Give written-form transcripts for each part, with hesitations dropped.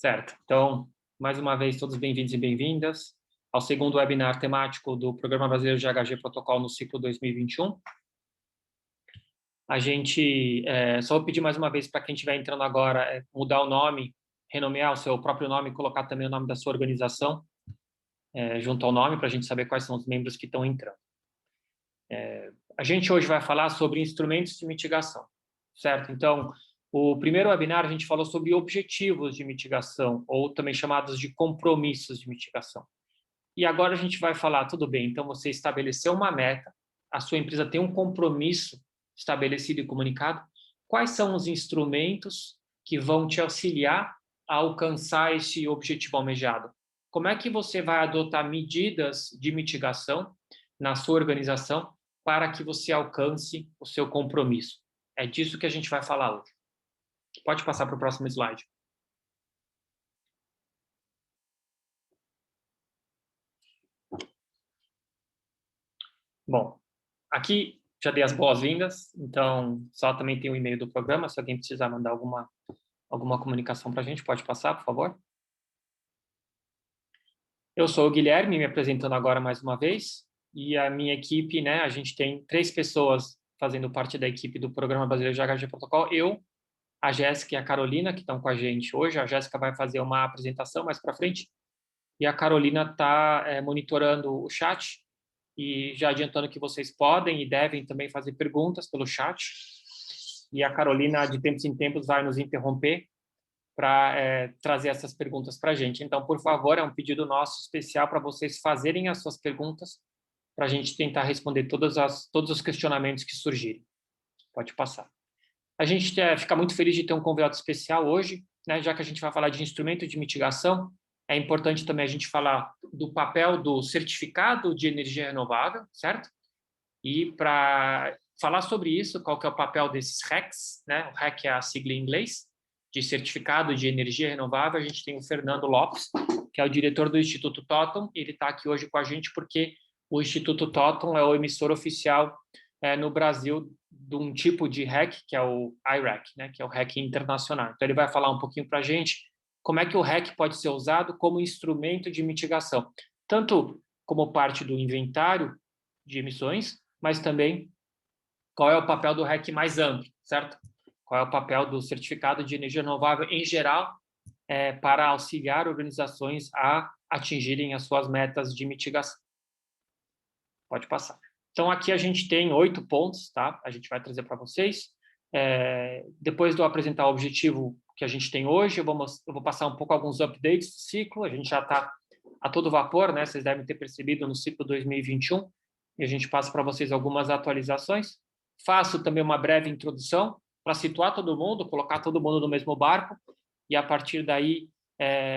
Certo. Então, mais uma vez, todos bem-vindos e bem-vindas ao segundo webinar temático do Programa Brasileiro de HG Protocol no ciclo 2021. A gente, só vou pedir mais uma vez para quem estiver entrando agora, mudar o nome, renomear o seu próprio nome e colocar também o nome da sua organização junto ao nome, para a gente saber quais são os membros que estão entrando. A gente hoje vai falar sobre instrumentos de mitigação, certo? Então, o primeiro webinar a gente falou sobre objetivos de mitigação, ou também chamados de compromissos de mitigação. E agora a gente vai falar, tudo bem, então você estabeleceu uma meta, a sua empresa tem um compromisso estabelecido e comunicado, quais são os instrumentos que vão te auxiliar a alcançar esse objetivo almejado? Como é que você vai adotar medidas de mitigação na sua organização para que você alcance o seu compromisso? É disso que a gente vai falar hoje. Pode passar para o próximo slide. Bom, aqui já dei as boas-vindas, então só também tem o e-mail do programa, se alguém precisar mandar alguma comunicação para a gente, pode passar, por favor. Eu sou o Guilherme, me apresentando agora mais uma vez, e a minha equipe, né, a gente tem 3 pessoas fazendo parte da equipe do Programa Brasileiro de HG Protocol, eu, a Jéssica e a Carolina, que estão com a gente hoje. A Jéssica vai fazer uma apresentação mais para frente, e a Carolina está monitorando o chat, e já adiantando que vocês podem e devem também fazer perguntas pelo chat, e a Carolina, de tempos em tempos, vai nos interromper para trazer essas perguntas para a gente. Então, por favor, é um pedido nosso especial para vocês fazerem as suas perguntas, para a gente tentar responder todos os questionamentos que surgirem. Pode passar. A gente fica muito feliz de ter um convidado especial hoje, né? Já que a gente vai falar de instrumento de mitigação, é importante também a gente falar do papel do certificado de energia renovável, certo? E para falar sobre isso, qual que é o papel desses RECs, né? O REC é a sigla em inglês, de Certificado de Energia Renovável, a gente tem o Fernando Lopes, que é o diretor do Instituto Totum. Ele está aqui hoje com a gente porque o Instituto Totum é o emissor oficial no Brasil de um tipo de REC, que é o I-REC, né, que é o REC internacional. Então, ele vai falar um pouquinho para a gente como é que o REC pode ser usado como instrumento de mitigação, tanto como parte do inventário de emissões, mas também qual é o papel do REC mais amplo, certo? Qual é o papel do certificado de energia renovável em geral para auxiliar organizações a atingirem as suas metas de mitigação. Pode passar. Então, aqui a gente tem 8 pontos, tá? A gente vai trazer para vocês. Depois de eu apresentar o objetivo que a gente tem hoje, eu vou passar um pouco alguns updates do ciclo. A gente já está a todo vapor, né? Vocês devem ter percebido no ciclo 2021, e a gente passa para vocês algumas atualizações. Faço também uma breve introdução para situar todo mundo, colocar todo mundo no mesmo barco, e a partir daí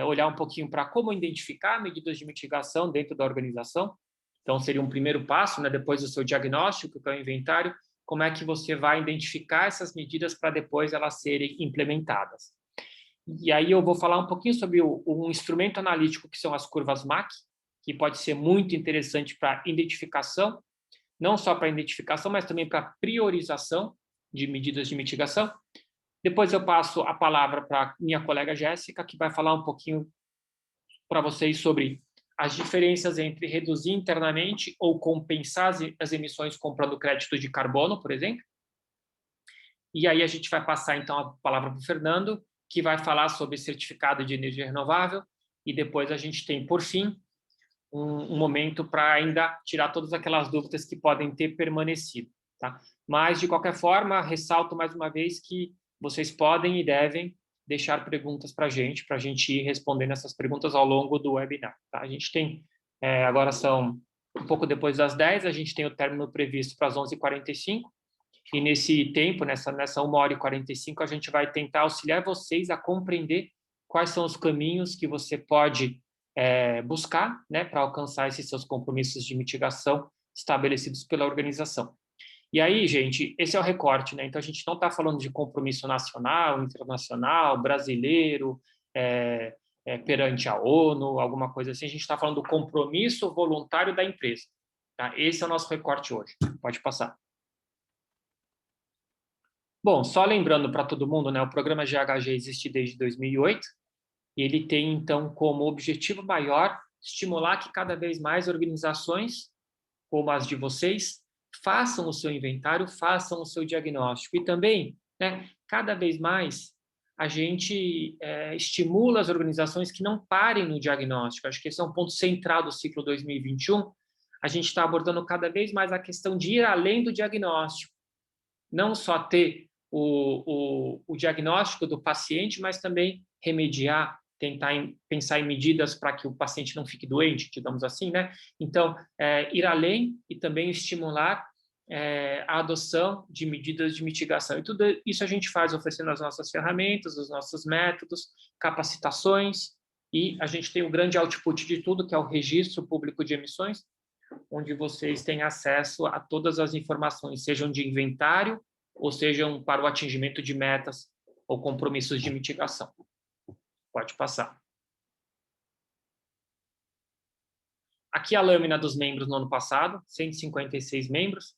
olhar um pouquinho para como identificar medidas de mitigação dentro da organização. Então, seria um primeiro passo, né, depois do seu diagnóstico, que é o inventário, como é que você vai identificar essas medidas para depois elas serem implementadas. E aí eu vou falar um pouquinho sobre um instrumento analítico que são as curvas MAC, que pode ser muito interessante para identificação, não só para identificação, mas também para priorização de medidas de mitigação. Depois eu passo a palavra para minha colega Jéssica, que vai falar um pouquinho para vocês sobre as diferenças entre reduzir internamente ou compensar as emissões comprando crédito de carbono, por exemplo. E aí a gente vai passar, então, a palavra para o Fernando, que vai falar sobre certificado de energia renovável, e depois a gente tem, por fim, um momento para ainda tirar todas aquelas dúvidas que podem ter permanecido. Tá? Mas, de qualquer forma, ressalto mais uma vez que vocês podem e devem deixar perguntas para a gente ir respondendo essas perguntas ao longo do webinar. Tá? A gente tem, agora são um pouco depois das 10, a gente tem o término previsto para as 11h45, e nesse tempo, nessa 1h45, a gente vai tentar auxiliar vocês a compreender quais são os caminhos que você pode buscar, né, para alcançar esses seus compromissos de mitigação estabelecidos pela organização. E aí, gente, esse é o recorte, né? Então, a gente não está falando de compromisso nacional, internacional, brasileiro, perante a ONU, alguma coisa assim. A gente está falando do compromisso voluntário da empresa. Tá? Esse é o nosso recorte hoje. Pode passar. Bom, só lembrando para todo mundo, né? O programa GHG existe desde 2008. E ele tem, então, como objetivo maior estimular que cada vez mais organizações, como as de vocês, façam o seu inventário, façam o seu diagnóstico. E também, né, cada vez mais, a gente estimula as organizações que não parem no diagnóstico. Acho que esse é um ponto central do ciclo 2021. A gente está abordando cada vez mais a questão de ir além do diagnóstico. Não só ter o diagnóstico do paciente, mas também remediar, tentar pensar em medidas para que o paciente não fique doente, digamos assim, né? Então, ir além e também estimular a adoção de medidas de mitigação. E tudo isso a gente faz oferecendo as nossas ferramentas, os nossos métodos, capacitações, e a gente tem o grande output de tudo, que é o registro público de emissões, onde vocês têm acesso a todas as informações, sejam de inventário ou sejam para o atingimento de metas ou compromissos de mitigação. Pode passar. Aqui a lâmina dos membros no ano passado, 156 membros.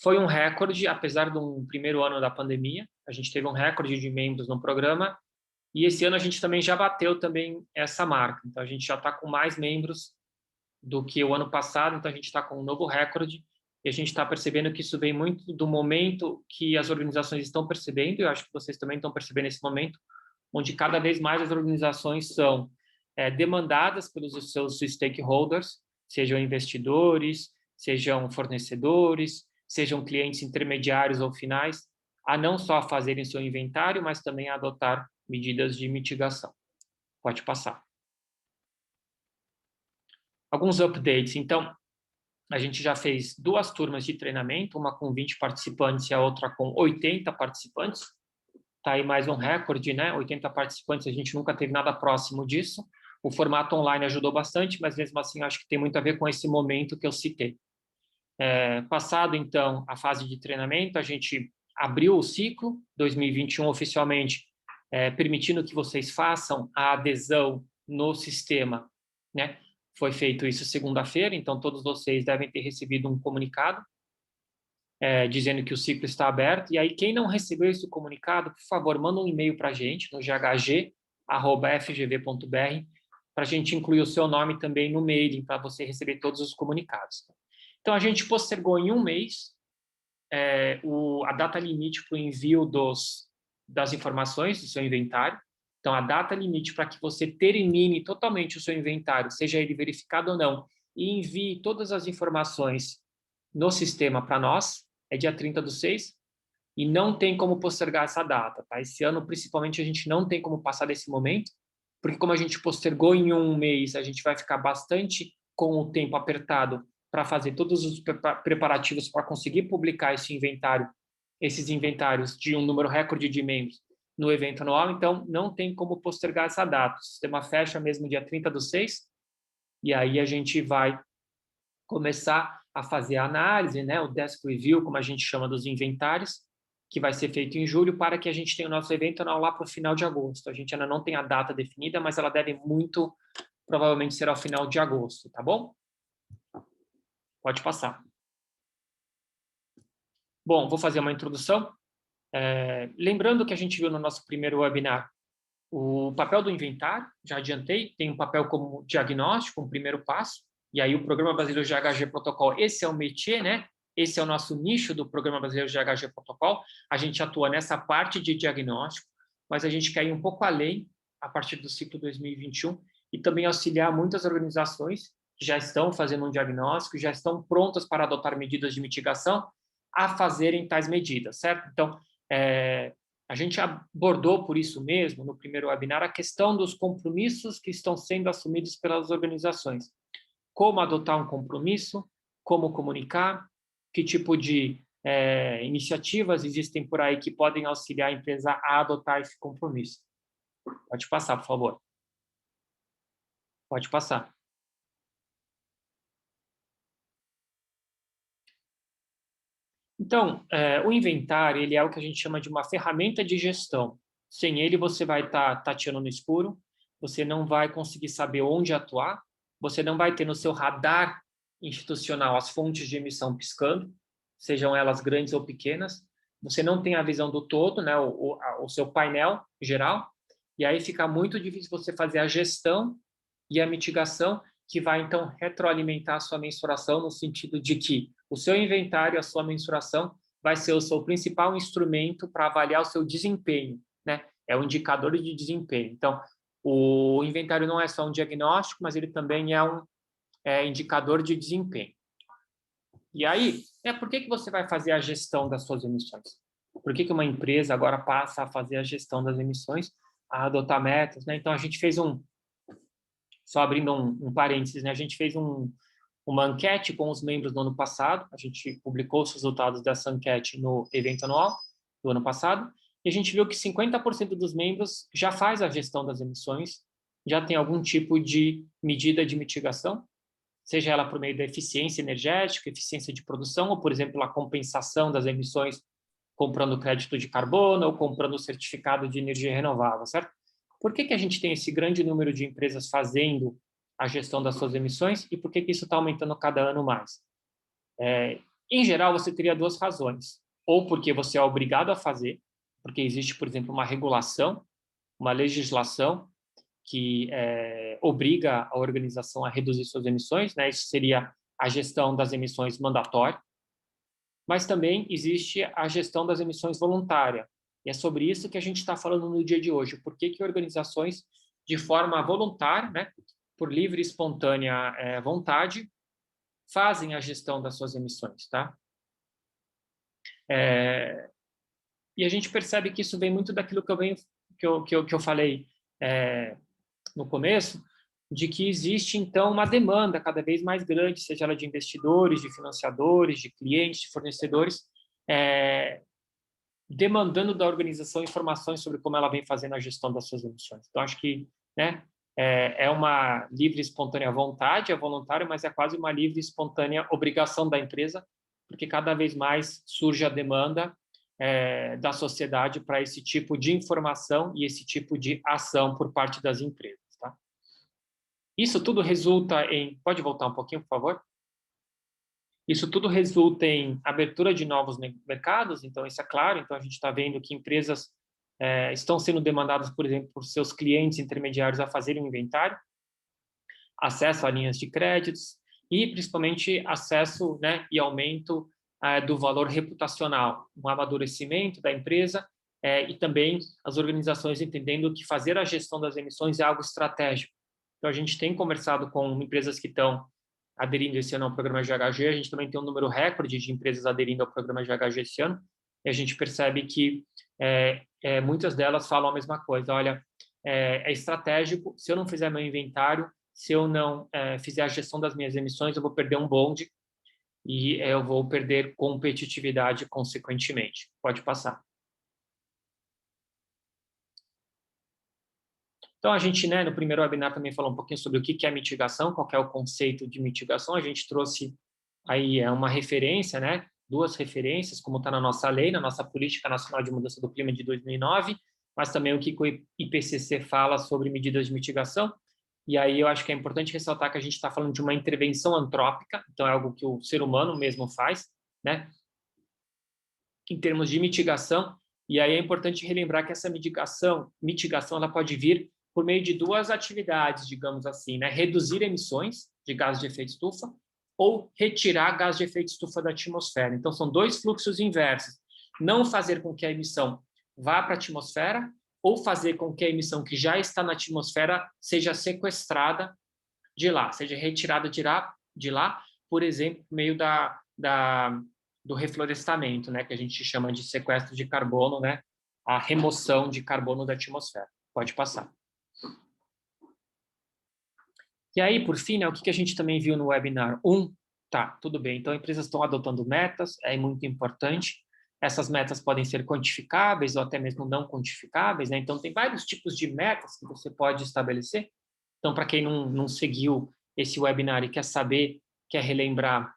Foi um recorde, apesar de um primeiro ano da pandemia. A gente teve um recorde de membros no programa. E esse ano a gente também já bateu também essa marca. Então, a gente já está com mais membros do que o ano passado. Então, a gente está com um novo recorde. E a gente está percebendo que isso vem muito do momento que as organizações estão percebendo. Eu acho que vocês também estão percebendo esse momento, onde cada vez mais as organizações são demandadas pelos seus stakeholders, sejam investidores, sejam fornecedores, sejam clientes intermediários ou finais, a não só fazerem seu inventário, mas também a adotar medidas de mitigação. Pode passar. Alguns updates. Então, a gente já fez 2 turmas de treinamento, uma com 20 participantes e a outra com 80 participantes. Está aí mais um recorde, né? 80 participantes, a gente nunca teve nada próximo disso. O formato online ajudou bastante, mas mesmo assim acho que tem muito a ver com esse momento que eu citei. Passado, então, a fase de treinamento, a gente abriu o ciclo 2021 oficialmente, permitindo que vocês façam a adesão no sistema, né? Foi feito isso segunda-feira, então todos vocês devem ter recebido um comunicado dizendo que o ciclo está aberto. E aí, quem não recebeu esse comunicado, por favor, manda um e-mail para a gente no ghg@fgv.br, para a gente incluir o seu nome também no mailing, para você receber todos os comunicados. Então, a gente postergou em um mês a data limite para o envio das informações do seu inventário. Então, a data limite para que você termine totalmente o seu inventário, seja ele verificado ou não, e envie todas as informações no sistema para nós, é dia 30/6, e não tem como postergar essa data. Tá? Esse ano, principalmente, a gente não tem como passar desse momento, porque como a gente postergou em um mês, a gente vai ficar bastante com o tempo apertado para fazer todos os preparativos para conseguir publicar esse inventário, esses inventários de um número recorde de membros no evento anual, então não tem como postergar essa data. O sistema fecha mesmo dia 30/6, e aí a gente vai começar a fazer a análise, né, o desk review, como a gente chama, dos inventários, que vai ser feito em julho, para que a gente tenha o nosso evento anual lá para o final de agosto. A gente ainda não tem a data definida, mas ela deve muito provavelmente ser ao final de agosto, tá bom? Pode passar. Bom, vou fazer uma introdução. Lembrando que a gente viu no nosso primeiro webinar o papel do inventário, já adiantei, tem um papel como diagnóstico, um primeiro passo, e aí o Programa Brasileiro de HG Protocol, esse é o métier, né? Esse é o nosso nicho do Programa Brasileiro de HG Protocol. A gente atua nessa parte de diagnóstico, mas a gente quer ir um pouco além a partir do ciclo 2021 e também auxiliar muitas organizações que já estão fazendo um diagnóstico, já estão prontas para adotar medidas de mitigação, a fazerem tais medidas, certo? Então, a gente abordou por isso mesmo, no primeiro webinar, a questão dos compromissos que estão sendo assumidos pelas organizações. Como adotar um compromisso, como comunicar, que tipo de iniciativas existem por aí que podem auxiliar a empresa a adotar esse compromisso. Pode passar, por favor. Pode passar. Então, o inventário, ele é o que a gente chama de uma ferramenta de gestão. Sem ele, você vai estar tateando no escuro, você não vai conseguir saber onde atuar, você não vai ter no seu radar institucional as fontes de emissão piscando, sejam elas grandes ou pequenas, você não tem a visão do todo, né, o seu painel geral, E aí fica muito difícil você fazer a gestão e a mitigação, que vai, então, retroalimentar a sua mensuração, no sentido de que o seu inventário, a sua mensuração, vai ser o seu principal instrumento para avaliar o seu desempenho, né? É o indicador de desempenho. Então, o inventário não é só um diagnóstico, mas ele também é um indicador de desempenho. E aí, por que você vai fazer a gestão das suas emissões? Por que uma empresa agora passa a fazer a gestão das emissões, a adotar metas, né? Então, a gente fez só abrindo um parênteses, né? A gente fez uma enquete com os membros no ano passado, a gente publicou os resultados dessa enquete no evento anual do ano passado, e a gente viu que 50% dos membros já faz a gestão das emissões, já tem algum tipo de medida de mitigação, seja ela por meio da eficiência energética, eficiência de produção, ou, por exemplo, a compensação das emissões comprando crédito de carbono ou comprando certificado de energia renovável, certo? Por que a gente tem esse grande número de empresas fazendo a gestão das suas emissões e por que isso está aumentando cada ano mais? Em geral, você teria duas razões. Ou porque você é obrigado a fazer, porque existe, por exemplo, uma regulação, uma legislação que obriga a organização a reduzir suas emissões, né? Isso seria a gestão das emissões mandatória. Mas também existe a gestão das emissões voluntária. E é sobre isso que a gente está falando no dia de hoje. Por que organizações, de forma voluntária, né, por livre e espontânea vontade, fazem a gestão das suas emissões, tá? E a gente percebe que isso vem muito daquilo que eu falei no começo, de que existe, então, uma demanda cada vez mais grande, seja ela de investidores, de financiadores, de clientes, de fornecedores, demandando da organização informações sobre como ela vem fazendo a gestão das suas emissões. Então, acho que, né, é uma livre e espontânea vontade, é voluntário, mas é quase uma livre e espontânea obrigação da empresa, porque cada vez mais surge a demanda da sociedade para esse tipo de informação e esse tipo de ação por parte das empresas. Tá? Isso tudo resulta em... Pode voltar um pouquinho, por favor? Isso tudo resulta em abertura de novos mercados, então isso é claro. Então a gente está vendo que empresas estão sendo demandadas, por exemplo, por seus clientes intermediários a fazerem um inventário, acesso a linhas de créditos e principalmente acesso, né, e aumento do valor reputacional, um amadurecimento da empresa e também as organizações entendendo que fazer a gestão das emissões é algo estratégico. Então a gente tem conversado com empresas que estão aderindo esse ano ao programa GHG, a gente também tem um número recorde de empresas aderindo ao programa GHG esse ano, e a gente percebe que muitas delas falam a mesma coisa, olha, é estratégico, se eu não fizer meu inventário, se eu não fizer a gestão das minhas emissões, eu vou perder um bonde e eu vou perder competitividade consequentemente. Pode passar. Então, a gente, né, no primeiro webinar também falou um pouquinho sobre o que é mitigação, qual é o conceito de mitigação. A gente trouxe aí uma referência, né, duas referências, como está na nossa lei, na nossa Política Nacional de Mudança do Clima de 2009, mas também o que o IPCC fala sobre medidas de mitigação. E aí eu acho que é importante ressaltar que a gente está falando de uma intervenção antrópica, então é algo que o ser humano mesmo faz, né, em termos de mitigação. E aí é importante relembrar que essa mitigação ela pode vir por meio de duas atividades, digamos assim, né? Reduzir emissões de gás de efeito estufa ou retirar gás de efeito estufa da atmosfera. Então, são dois fluxos inversos. Não fazer com que a emissão vá para a atmosfera ou fazer com que a emissão que já está na atmosfera seja sequestrada de lá, seja retirada de lá, por exemplo, por meio do reflorestamento, né, que a gente chama de sequestro de carbono, né, a remoção de carbono da atmosfera. Pode passar. E aí, por fim, né, o que a gente também viu no webinar? Tá, tudo bem, então empresas estão adotando metas, é muito importante. Essas metas podem ser quantificáveis ou até mesmo não quantificáveis, né? Então, tem vários tipos de metas que você pode estabelecer. Então, para quem não seguiu esse webinar e quer saber, quer relembrar,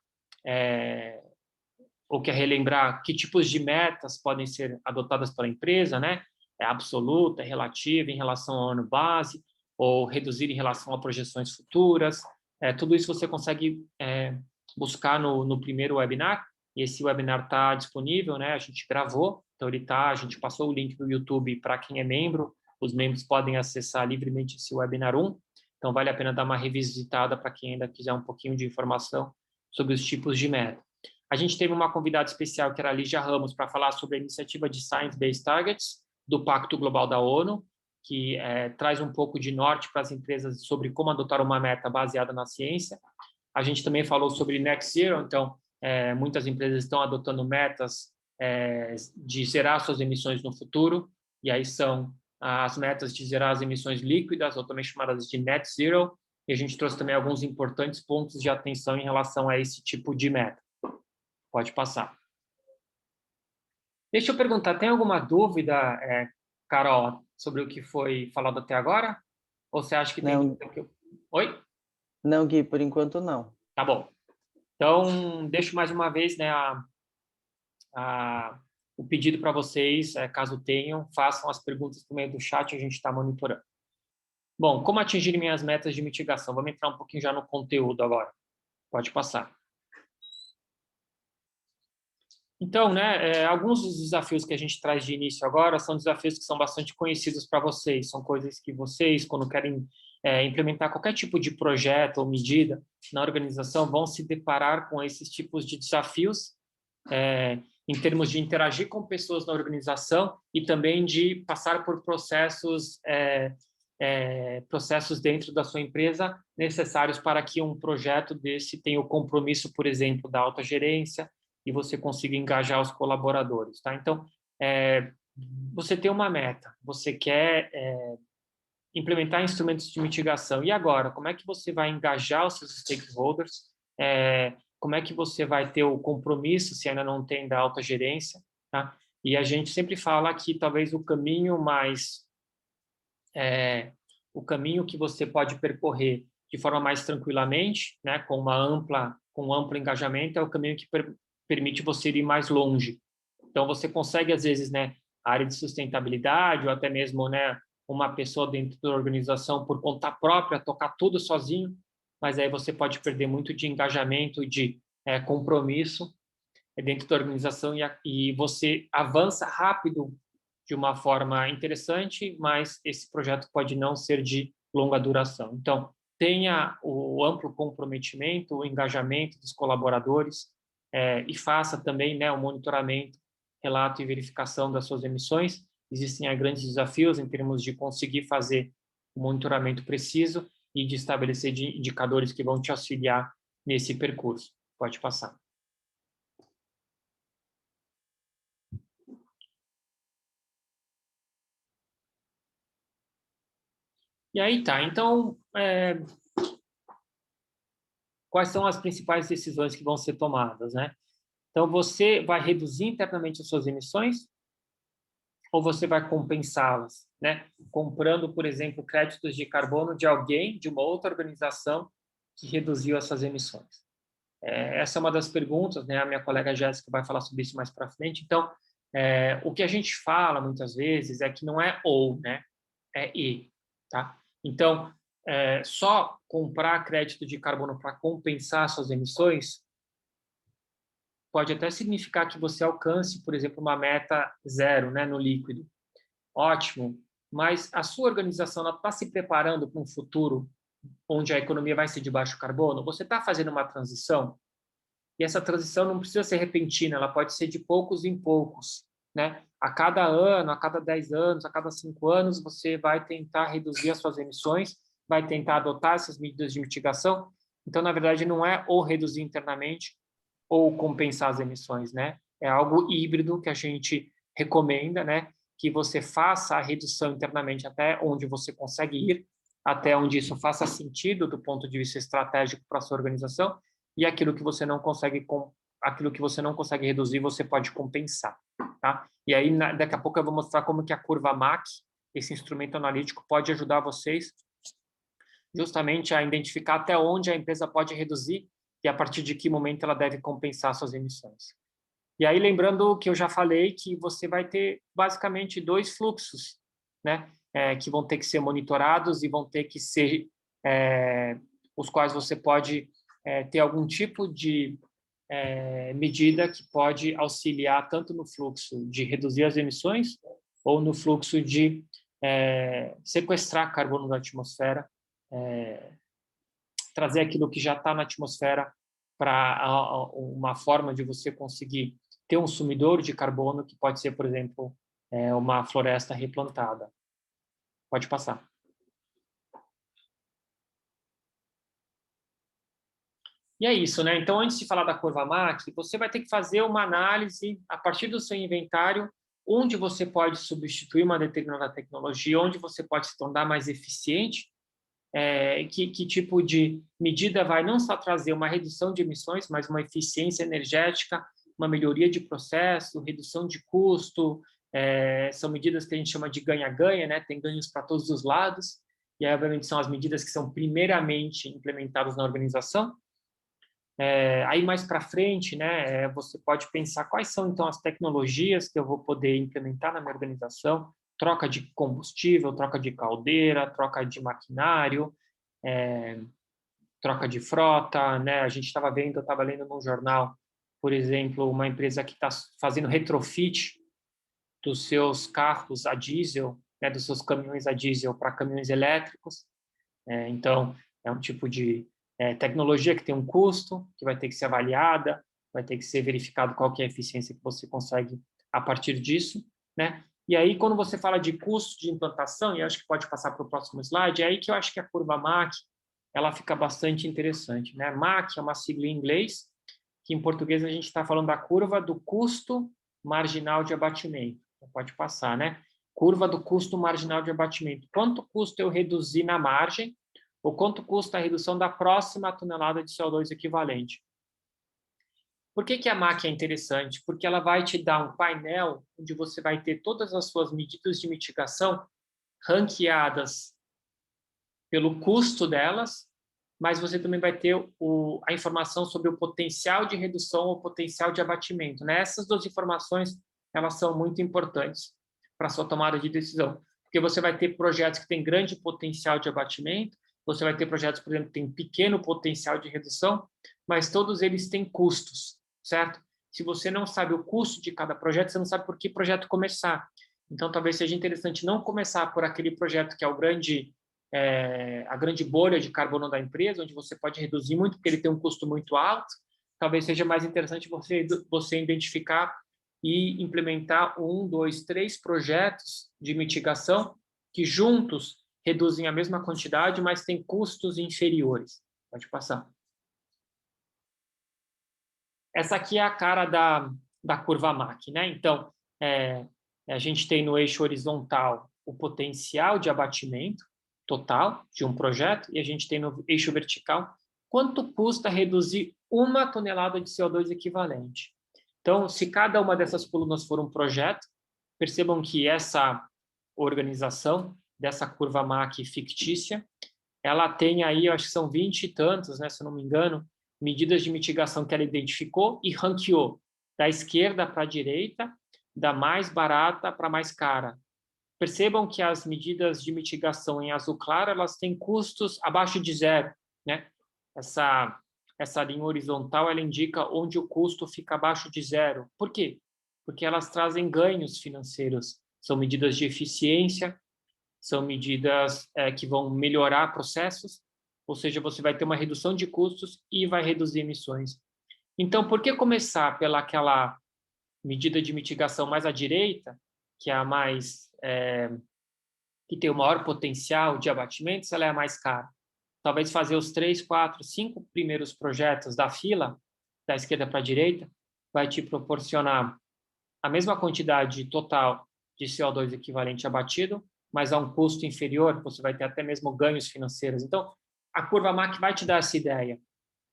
ou quer relembrar que tipos de metas podem ser adotadas pela empresa, né? É absoluta, é relativa em relação ao ano base, ou reduzir em relação a projeções futuras. Tudo isso você consegue buscar no primeiro webinar, e esse webinar está disponível, né? A gente gravou, então a gente passou o link do YouTube para quem é membro os membros podem acessar livremente esse Webinar 1, então vale a pena dar uma revisitada para quem ainda quiser um pouquinho de informação sobre os tipos de meta. A gente teve uma convidada especial, que era a Lígia Ramos, para falar sobre a iniciativa de Science Based Targets, do Pacto Global da ONU, que traz um pouco de norte para as empresas sobre como adotar uma meta baseada na ciência. A gente também falou sobre Net Zero, então, muitas empresas estão adotando metas de zerar suas emissões no futuro, e aí são as metas de zerar as emissões líquidas, ou também chamadas de Net Zero, e a gente trouxe também alguns importantes pontos de atenção em relação a esse tipo de meta. Pode passar. Deixa eu perguntar, tem alguma dúvida, Carol, sobre o que foi falado até agora? Ou você acha que tem Não. dúvida? Oi? Não, Gui, por enquanto não. Tá bom. Então, deixo mais uma vez, né, o pedido para vocês, caso tenham, façam as perguntas por meio do chat, a gente está monitorando. Bom, como atingir minhas metas de mitigação? Vamos entrar um pouquinho já no conteúdo agora. Pode passar. Então, né, alguns dos desafios que a gente traz de início agora são desafios que são bastante conhecidos para vocês, são coisas que vocês, quando querem implementar qualquer tipo de projeto ou medida na organização, vão se deparar com esses tipos de desafios, em termos de interagir com pessoas na organização e também de passar por processos dentro da sua empresa necessários para que um projeto desse tenha o compromisso, por exemplo, da alta gerência, e você consiga engajar os colaboradores, tá? Então, você tem uma meta, você quer implementar instrumentos de mitigação, e agora? Como é que você vai engajar os seus stakeholders? Como é que você vai ter o compromisso, se ainda não tem, da alta gerência, tá? E a gente sempre fala que talvez o caminho que você pode percorrer de forma mais tranquilamente, né, com um amplo engajamento, é o caminho que permite você ir mais longe. Então, você consegue, às vezes, né, a área de sustentabilidade, ou até mesmo, né, uma pessoa dentro da organização, por conta própria, tocar tudo sozinho, mas aí você pode perder muito de engajamento e de compromisso dentro da organização, e você avança rápido de uma forma interessante, mas esse projeto pode não ser de longa duração. Então, tenha o amplo comprometimento, o engajamento dos colaboradores, e faça também, né, o monitoramento, relato e verificação das suas emissões. Existem grandes desafios em termos de conseguir fazer o monitoramento preciso e de estabelecer indicadores que vão te auxiliar nesse percurso. Pode passar. E aí tá, então, quais são as principais decisões que vão ser tomadas, né? Então, você vai reduzir internamente as suas emissões ou você vai compensá-las, né? Comprando, por exemplo, créditos de carbono de alguém, de uma outra organização que reduziu essas emissões. Essa é uma das perguntas, né? A minha colega Jéssica vai falar sobre isso mais para frente. Então, o que a gente fala muitas vezes é que não é ou, né? É e, tá? Então, só comprar crédito de carbono para compensar suas emissões pode até significar que você alcance, por exemplo, uma meta zero, né, no líquido. Ótimo, mas a sua organização está se preparando para um futuro onde a economia vai ser de baixo carbono? Você está fazendo uma transição? E essa transição não precisa ser repentina, ela pode ser de poucos em poucos, né? A cada ano, a cada 10 anos, a cada 5 anos, você vai tentar reduzir as suas emissões, vai tentar adotar essas medidas de mitigação. Então, na verdade, não é ou reduzir internamente ou compensar as emissões, né? É algo híbrido que a gente recomenda, né? Que você faça a redução internamente até onde você consegue ir, até onde isso faça sentido do ponto de vista estratégico para a sua organização, e aquilo que você não consegue reduzir, você pode compensar, tá? E aí, daqui a pouco eu vou mostrar como que a curva MAC, esse instrumento analítico, pode ajudar vocês justamente a identificar até onde a empresa pode reduzir e a partir de que momento ela deve compensar suas emissões. E aí, lembrando que eu já falei que você vai ter basicamente 2 fluxos, né, que vão ter que ser monitorados e vão ter que ser os quais você pode ter algum tipo de medida que pode auxiliar tanto no fluxo de reduzir as emissões ou no fluxo de sequestrar carbono da atmosfera, trazer aquilo que já está na atmosfera para uma forma de você conseguir ter um sumidor de carbono, que pode ser, por exemplo, uma floresta replantada. Pode passar. E é isso, né? Então, antes de falar da curva MAC, você vai ter que fazer uma análise a partir do seu inventário, onde você pode substituir uma determinada tecnologia, onde você pode se tornar mais eficiente, que tipo de medida vai não só trazer uma redução de emissões, mas uma eficiência energética, uma melhoria de processo, redução de custo, são medidas que a gente chama de ganha-ganha, né? Tem ganhos para todos os lados, e aí, obviamente, são as medidas que são primeiramente implementadas na organização. Aí mais para frente, né, você pode pensar quais são então as tecnologias que eu vou poder implementar na minha organização, troca de combustível, troca de caldeira, troca de maquinário, troca de frota, né? A gente estava vendo, eu estava lendo num jornal, por exemplo, uma empresa que está fazendo retrofit dos seus carros a diesel, né, dos seus caminhões a diesel para caminhões elétricos. Então, é um tipo de tecnologia que tem um custo, que vai ter que ser avaliada, vai ter que ser verificado qual que é a eficiência que você consegue a partir disso, né? E aí, quando você fala de custo de implantação, e acho que pode passar para o próximo slide, é aí que eu acho que a curva MAC ela fica bastante interessante, né? MAC é uma sigla em inglês, que em português a gente está falando da curva do custo marginal de abatimento. Pode passar, né? Curva do custo marginal de abatimento. Quanto custa eu reduzir na margem ou quanto custa a redução da próxima tonelada de CO2 equivalente? Por que a MAC é interessante? Porque ela vai te dar um painel onde você vai ter todas as suas medidas de mitigação ranqueadas pelo custo delas, mas você também vai ter a informação sobre o potencial de redução ou potencial de abatimento, né? Essas duas informações, elas são muito importantes para a sua tomada de decisão, porque você vai ter projetos que têm grande potencial de abatimento, você vai ter projetos, por exemplo, que têm pequeno potencial de redução, mas todos eles têm custos, certo? Se você não sabe o custo de cada projeto, você não sabe por que projeto começar. Então, talvez seja interessante não começar por aquele projeto que é a grande bolha de carbono da empresa, onde você pode reduzir muito, porque ele tem um custo muito alto. Talvez seja mais interessante você identificar e implementar 1, 2, 3 projetos de mitigação que juntos reduzem a mesma quantidade, mas têm custos inferiores. Pode passar. Essa aqui é a cara da curva MAC, né? Então, a gente tem no eixo horizontal o potencial de abatimento total de um projeto e a gente tem no eixo vertical quanto custa reduzir 1 tonelada de CO2 equivalente. Então, se cada uma dessas colunas for um projeto, percebam que essa organização dessa curva MAC fictícia, ela tem aí, eu acho que são 20 e tantos, né, se eu não me engano, medidas de mitigação que ela identificou e ranqueou da esquerda para a direita, da mais barata para a mais cara. Percebam que as medidas de mitigação em azul claro, elas têm custos abaixo de zero, né? Essa linha horizontal, ela indica onde o custo fica abaixo de zero. Por quê? Porque elas trazem ganhos financeiros. São medidas de eficiência, são medidas que vão melhorar processos, ou seja, você vai ter uma redução de custos e vai reduzir emissões. Então, por que começar pelaquela medida de mitigação mais à direita, que é a mais que tem o maior potencial de abatimento, se ela é a mais cara? Talvez fazer os 3, 4, 5 primeiros projetos da fila, da esquerda para a direita, vai te proporcionar a mesma quantidade total de CO2 equivalente abatido, mas a um custo inferior, você vai ter até mesmo ganhos financeiros. Então, a curva MAC vai te dar essa ideia,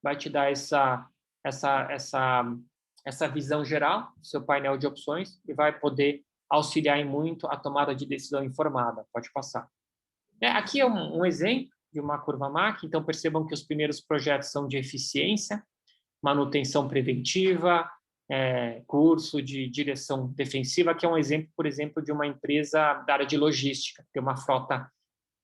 vai te dar essa visão geral do seu painel de opções e vai poder auxiliar em muito a tomada de decisão informada. Pode passar. Aqui é um exemplo de uma curva MAC, então percebam que os primeiros projetos são de eficiência, manutenção preventiva, curso de direção defensiva, que é um exemplo, por exemplo, de uma empresa da área de logística, que tem uma frota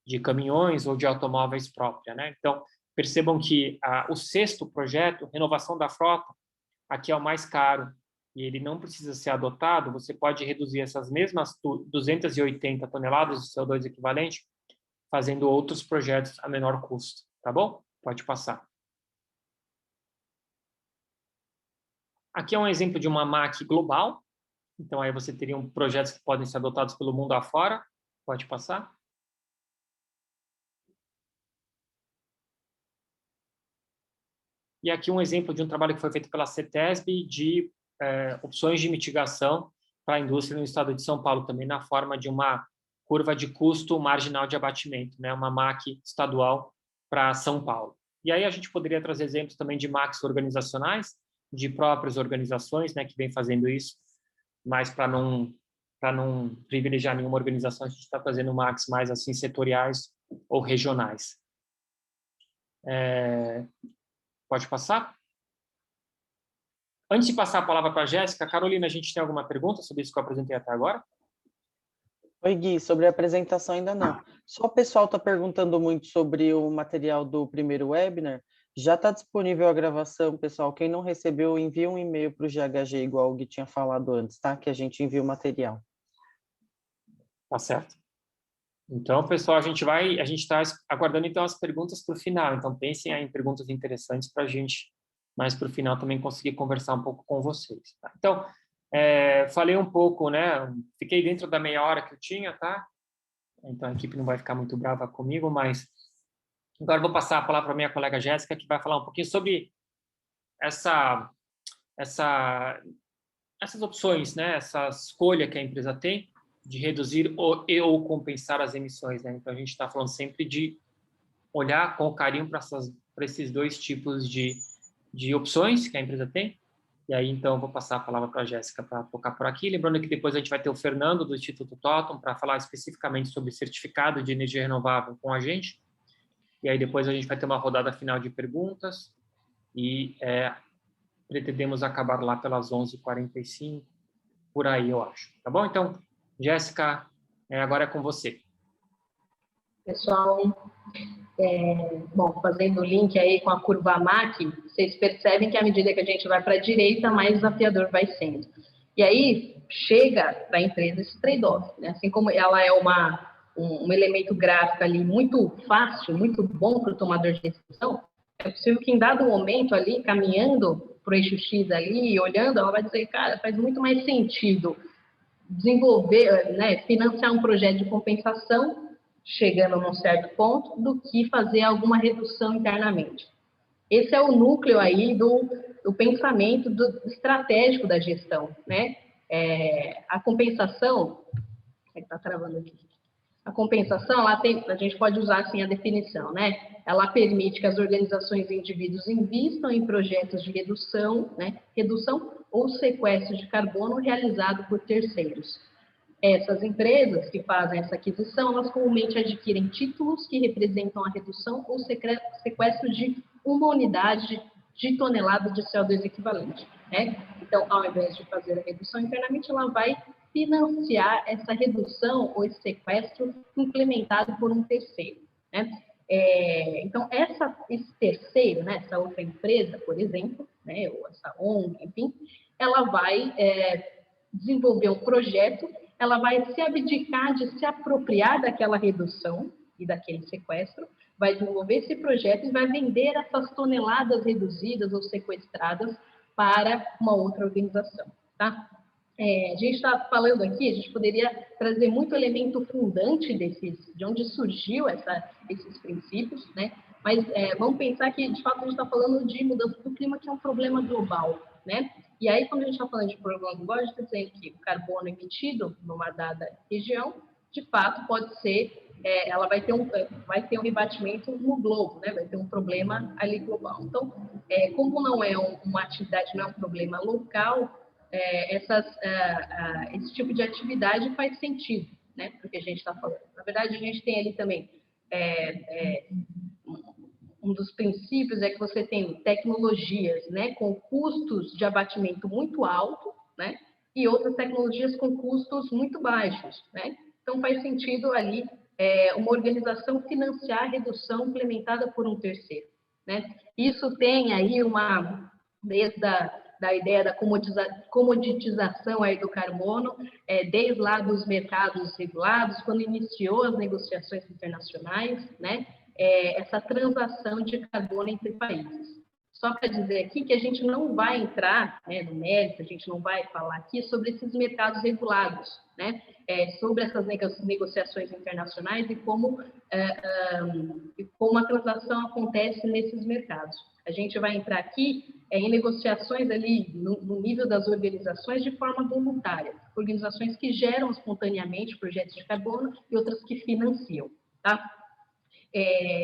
de caminhões ou de automóveis própria, né? Então, percebam que o sexto projeto, renovação da frota, aqui é o mais caro, e ele não precisa ser adotado, você pode reduzir essas mesmas 280 toneladas de CO2 equivalente fazendo outros projetos a menor custo, tá bom? Pode passar. Aqui é um exemplo de uma MAC global, então aí você teria projetos que podem ser adotados pelo mundo afora, pode passar. E aqui um exemplo de um trabalho que foi feito pela CETESB de opções de mitigação para a indústria no estado de São Paulo, também na forma de uma curva de custo marginal de abatimento, né? Uma MAC estadual para São Paulo. E aí a gente poderia trazer exemplos também de MACs organizacionais, de próprias organizações, né, que vem fazendo isso, mas para não privilegiar nenhuma organização, a gente está fazendo MACs mais assim setoriais ou regionais. Pode passar? Antes de passar a palavra para a Jéssica, Carolina, a gente tem alguma pergunta sobre isso que eu apresentei até agora? Oi, Gui, sobre a apresentação ainda não. Só o pessoal está perguntando muito sobre o material do primeiro webinar. Já está disponível a gravação, pessoal. Quem não recebeu, envia um e-mail para o GHG, igual o Gui tinha falado antes, tá? Que a gente envia o material. Tá certo. Então, pessoal, a gente está aguardando então as perguntas para o final. Então, pensem aí em perguntas interessantes para a gente, mais para o final também conseguir conversar um pouco com vocês. Tá? Então, falei um pouco, né? Fiquei dentro da meia hora que eu tinha, tá? Então a equipe não vai ficar muito brava comigo, mas agora eu vou passar a palavra para a minha colega Jéssica, que vai falar um pouquinho sobre essas opções, né? Essa escolha que a empresa tem de reduzir ou compensar as emissões, né? Então a gente está falando sempre de olhar com carinho para esses dois tipos de opções que a empresa tem. E aí, então, eu vou passar a palavra para a Jéssica para tocar por aqui. Lembrando que depois a gente vai ter o Fernando, do Instituto Totum, para falar especificamente sobre certificado de energia renovável com a gente. E aí, depois a gente vai ter uma rodada final de perguntas e pretendemos acabar lá pelas 11h45, por aí, eu acho. Tá bom? Então, Jéssica, agora é com você. Pessoal, bom, fazendo o link aí com a curva MAC, vocês percebem que à medida que a gente vai para a direita, mais desafiador vai sendo. E aí chega para a empresa esse trade-off, né? Assim como ela é um elemento gráfico ali muito fácil, muito bom para o tomador de decisão, é possível que em dado momento ali, caminhando para o eixo X ali, olhando, ela vai dizer, cara, faz muito mais sentido desenvolver, né, financiar um projeto de compensação chegando num certo ponto, do que fazer alguma redução internamente. Esse é o núcleo aí do pensamento estratégico da gestão, né? A compensação, está travando aqui. A compensação, a gente pode usar assim a definição, né? Ela permite que as organizações e indivíduos invistam em projetos de redução, né? Redução ou sequestro de carbono realizado por terceiros. Essas empresas que fazem essa aquisição, elas comumente adquirem títulos que representam a redução ou sequestro de uma unidade de tonelada de CO2 equivalente, né? Então, ao invés de fazer a redução internamente, ela vai financiar essa redução ou esse sequestro implementado por um terceiro, né? Então, esse terceiro, né, essa outra empresa, por exemplo, né, ou essa ONG, enfim, ela vai desenvolver um projeto, ela vai se abdicar de se apropriar daquela redução e daquele sequestro, vai desenvolver esse projeto e vai vender essas toneladas reduzidas ou sequestradas para uma outra organização, tá? A gente está falando aqui, a gente poderia trazer muito elemento fundante de onde surgiu esses princípios, né? Mas vamos pensar que, de fato, a gente está falando de mudança do clima, que é um problema global, né? E aí, quando a gente está falando de problema global, a gente está dizendo que o carbono emitido numa dada região, de fato, pode ser, ela vai ter um rebatimento no globo, né? Vai ter um problema ali global. Então, como não é uma atividade, não é um problema local, esse tipo de atividade faz sentido, né? Porque a gente está falando. Na verdade, a gente tem ali também um dos princípios é que você tem tecnologias, né, com custos de abatimento muito alto, né, e outras tecnologias com custos muito baixos, né? Então faz sentido ali uma organização financiar a redução implementada por um terceiro, né? Isso tem aí desde da ideia da comoditização aí do carbono, desde lá dos mercados regulados, quando iniciou as negociações internacionais, né? Essa transação de carbono entre países. Só para dizer aqui que a gente não vai entrar, né, no mérito, a gente não vai falar aqui sobre esses mercados regulados, né, sobre essas negociações internacionais e como a transação acontece nesses mercados. A gente vai entrar aqui em negociações ali no nível das organizações de forma voluntária, organizações que geram espontaneamente projetos de carbono e outras que financiam, tá?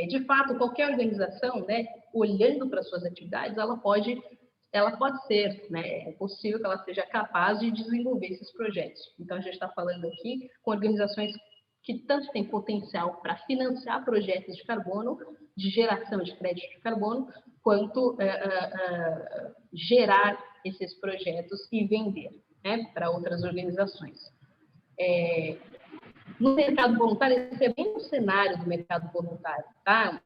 De fato, qualquer organização, né, olhando para suas atividades, ela pode ser, né, é possível que ela seja capaz de desenvolver esses projetos. Então, a gente está falando aqui com organizações que tanto têm potencial para financiar projetos de carbono, de geração de crédito de carbono, quanto gerar esses projetos e vender, né, para outras organizações. No mercado voluntário, esse é bem o cenário do mercado voluntário, tá?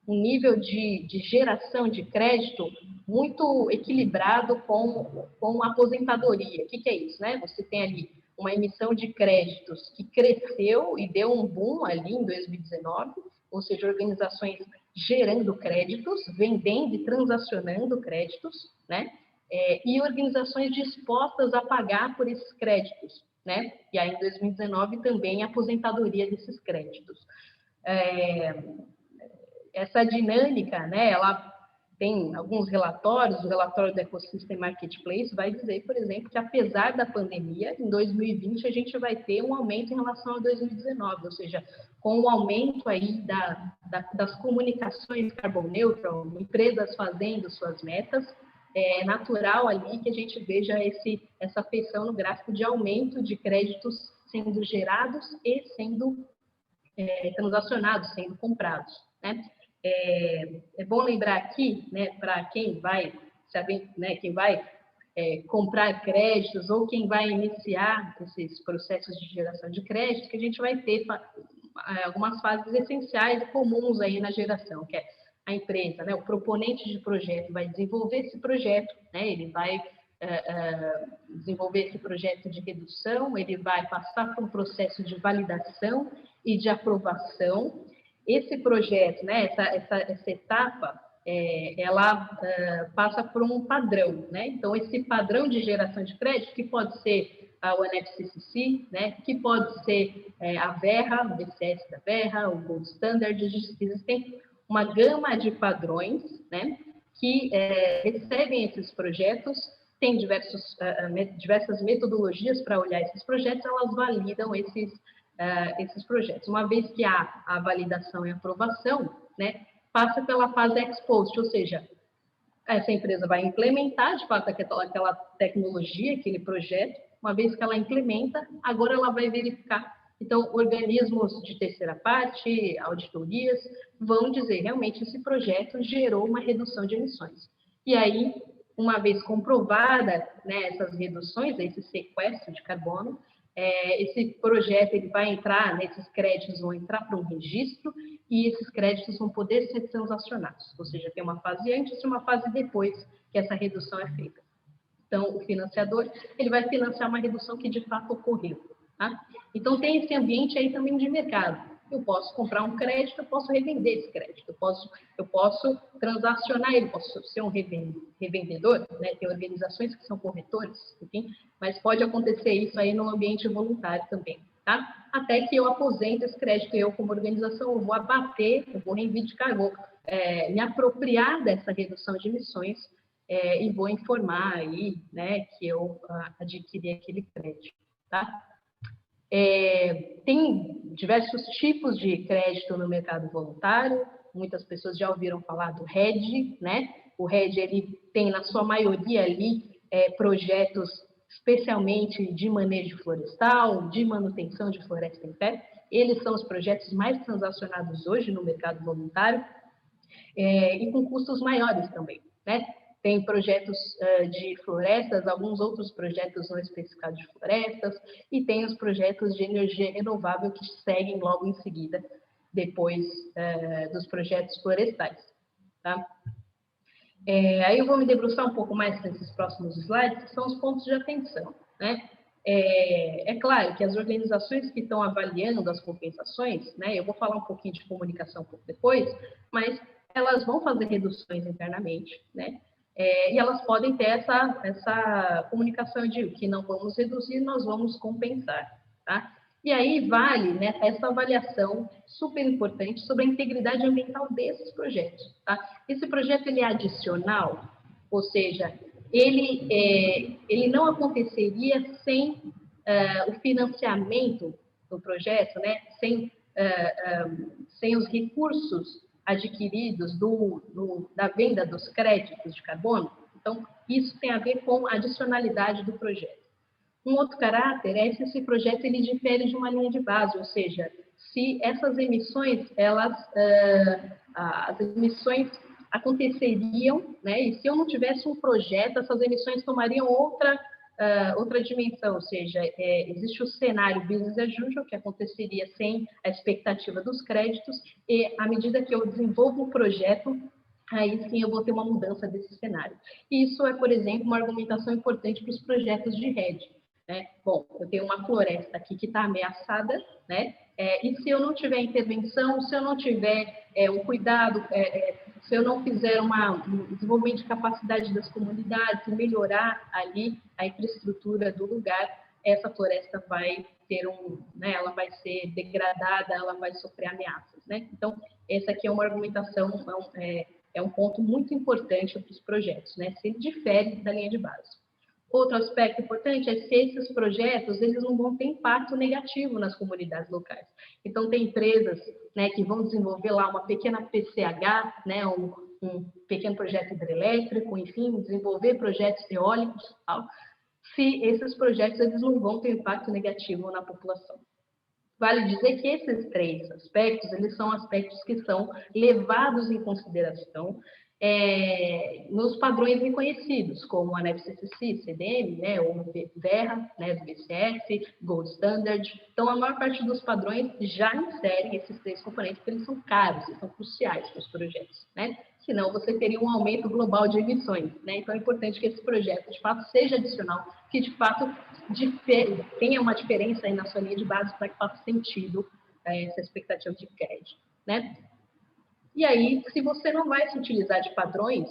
Um nível de geração de crédito muito equilibrado com a aposentadoria. O que é isso, né? Você tem ali uma emissão de créditos que cresceu e deu um boom ali em 2019, ou seja, organizações gerando créditos, vendendo e transacionando créditos, né? E organizações dispostas a pagar por esses créditos, né? E aí, em 2019, também a aposentadoria desses créditos. Essa dinâmica, né, ela tem alguns relatórios, o relatório do Ecosystem Marketplace vai dizer, por exemplo, que apesar da pandemia, em 2020 a gente vai ter um aumento em relação a 2019, ou seja, com o aumento aí das comunicações carbon neutral, empresas fazendo suas metas, é natural ali que a gente veja essa feição no gráfico de aumento de créditos sendo gerados e sendo transacionados, sendo comprados, né? É bom lembrar aqui, né, para quem vai saber, né, quem vai comprar créditos ou quem vai iniciar esses processos de geração de crédito, que a gente vai ter algumas fases essenciais e comuns aí na geração, que é a empresa, né, o proponente de projeto vai desenvolver esse projeto, né, ele vai desenvolver esse projeto de redução, ele vai passar por um processo de validação e de aprovação. Esse projeto, né, essa etapa, ela passa por um padrão, né? Então, esse padrão de geração de crédito, que pode ser a ONFCCC, né, que pode ser a Verra, o BCS da Verra, o Gold Standard, existem uma gama de padrões, né, que recebem esses projetos, tem diversas metodologias para olhar esses projetos, elas validam esses projetos. Uma vez que há a validação e aprovação, né, passa pela fase ex post, ou seja, essa empresa vai implementar, de fato, aquela tecnologia, aquele projeto. Uma vez que ela implementa, agora ela vai verificar. Então, organismos de terceira parte, auditorias, vão dizer, realmente, esse projeto gerou uma redução de emissões. E aí, uma vez comprovada, né, essas reduções, esse sequestro de carbono, esse projeto ele vai entrar, esses créditos vão entrar para um registro e esses créditos vão poder ser transacionados. Ou seja, tem uma fase antes e uma fase depois que essa redução é feita. Então, o financiador ele vai financiar uma redução que de fato ocorreu. Tá? Então, tem esse ambiente aí também de mercado. Eu posso comprar um crédito, eu posso revender esse crédito, eu posso transacionar ele, posso ser um revendedor, né? Tem organizações que são corretores, enfim, mas pode acontecer isso aí no ambiente voluntário também, tá? Até que eu aposento esse crédito, eu como organização, eu vou abater, eu vou reivindicar, eu vou me apropriar dessa redução de emissões e vou informar aí, né, que eu adquiri aquele crédito, tá? Tem diversos tipos de crédito no mercado voluntário, muitas pessoas já ouviram falar do RED, né? O RED, ele tem, na sua maioria ali, projetos especialmente de manejo florestal, de manutenção de floresta em pé. Eles são os projetos mais transacionados hoje no mercado voluntário e com custos maiores também, né? Tem projetos de florestas, alguns outros projetos não especificados de florestas, e tem os projetos de energia renovável que seguem logo em seguida, depois dos projetos florestais. Tá? Aí eu vou me debruçar um pouco mais nesses próximos slides, que são os pontos de atenção, né? É claro que as organizações que estão avaliando as compensações, né, eu vou falar um pouquinho de comunicação um pouco depois, mas elas vão fazer reduções internamente, né? E elas podem ter essa comunicação de que não vamos reduzir, nós vamos compensar, tá? E aí vale, né, essa avaliação super importante sobre a integridade ambiental desses projetos, tá? Esse projeto ele é adicional, ou seja, ele não aconteceria sem o financiamento do projeto, né? Sem os recursos adquiridos da venda dos créditos de carbono. Então, isso tem a ver com a adicionalidade do projeto. Um outro caráter é se esse projeto ele difere de uma linha de base, ou seja, se essas emissões, as emissões aconteceriam, né? E se eu não tivesse um projeto, essas emissões tomariam outra dimensão, ou seja, existe o cenário business as usual, que aconteceria sem a expectativa dos créditos, e à medida que eu desenvolvo o projeto, aí sim eu vou ter uma mudança desse cenário. E isso é, por exemplo, uma argumentação importante para os projetos de rede. Né? Bom, eu tenho uma floresta aqui que está ameaçada, né? E se eu não tiver intervenção, se eu não tiver um cuidado, se eu não fizer um desenvolvimento de capacidade das comunidades, melhorar ali a infraestrutura do lugar, essa floresta vai ter né, ela vai ser degradada, ela vai sofrer ameaças, né? Então, essa aqui é uma argumentação, é um ponto muito importante para os projetos, né? Se ele difere da linha de base. Outro aspecto importante é se esses projetos eles não vão ter impacto negativo nas comunidades locais. Então, tem empresas, né, que vão desenvolver lá uma pequena PCH, né, um pequeno projeto hidrelétrico, enfim, desenvolver projetos eólicos, tal, se esses projetos eles não vão ter impacto negativo na população. Vale dizer que esses três aspectos, eles são aspectos que são levados em consideração nos padrões reconhecidos, como a NEFCCC, CDM, né, ou VERRA, né, do BCF, Gold Standard. Então, a maior parte dos padrões já inserem esses três componentes, porque eles são caros, eles são cruciais para os projetos, né? Senão, você teria um aumento global de emissões, né? Então, é importante que esse projeto, de fato, seja adicional, que, de fato, tenha uma diferença aí na sua linha de base para que faça sentido essa expectativa de crédito, né? E aí, se você não vai se utilizar de padrões,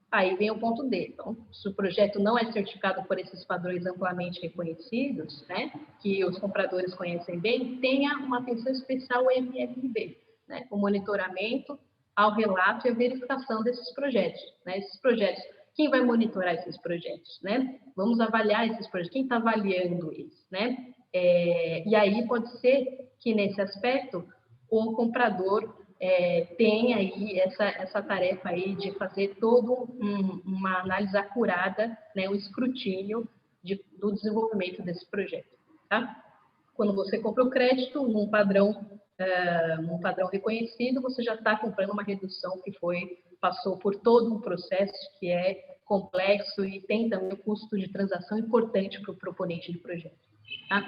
aí vem o ponto D. Então, se o projeto não é certificado por esses padrões amplamente reconhecidos, né, que os compradores conhecem bem, tenha uma atenção especial ao MFB, né, o monitoramento, ao relato e a verificação desses projetos. Né, esses projetos, quem vai monitorar esses projetos? Né? Vamos avaliar esses projetos, quem está avaliando eles? Né? E aí pode ser que, nesse aspecto, o comprador tem aí essa tarefa aí de fazer todo uma análise acurada, né, um escrutínio do desenvolvimento desse projeto. Tá? Quando você compra o crédito num padrão reconhecido, você já está comprando uma redução que passou por todo um processo que é complexo e tem também um custo de transação importante para o proponente de projeto. Tá?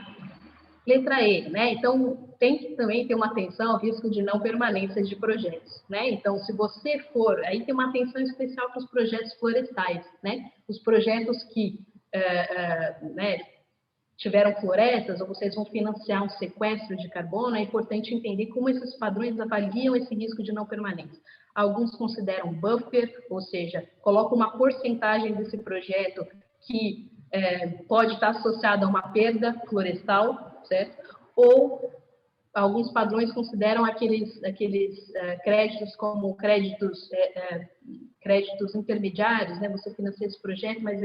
Letra E, né? Então, tem que também ter uma atenção ao risco de não permanência de projetos, né? Então, se você for... Aí tem uma atenção especial para os projetos florestais, né? Os projetos que né, tiveram florestas, ou vocês vão financiar um sequestro de carbono, é importante entender como esses padrões avaliam esse risco de não permanência. Alguns consideram buffer, ou seja, colocam uma porcentagem desse projeto que pode estar associada a uma perda florestal, certo? Ou alguns padrões consideram aqueles créditos como créditos intermediários, né? Você financia esse projeto, mas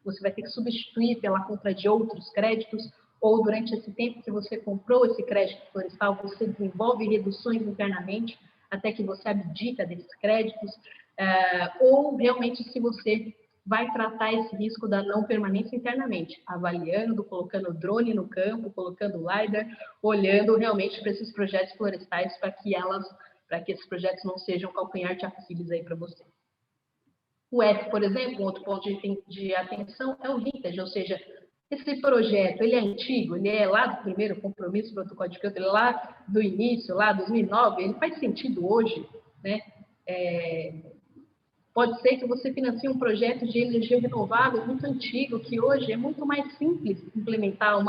você vai ter que substituir pela compra de outros créditos, ou durante esse tempo que você comprou esse crédito florestal, você desenvolve reduções internamente até que você abdica desses créditos, ou realmente se você vai tratar esse risco da não permanência internamente, avaliando, colocando drone no campo, colocando LiDAR, olhando realmente para esses projetos florestais para que esses projetos não sejam calcanhar de Aquiles aí para você. O F, por exemplo, um outro ponto de atenção é o vintage, ou seja, esse projeto, ele é antigo, ele é lá do primeiro compromisso do protocolo de Kyoto, ele é lá do início, lá 2009, ele faz sentido hoje, né? Pode ser que você financie um projeto de energia renovável muito antigo, que hoje é muito mais simples implementar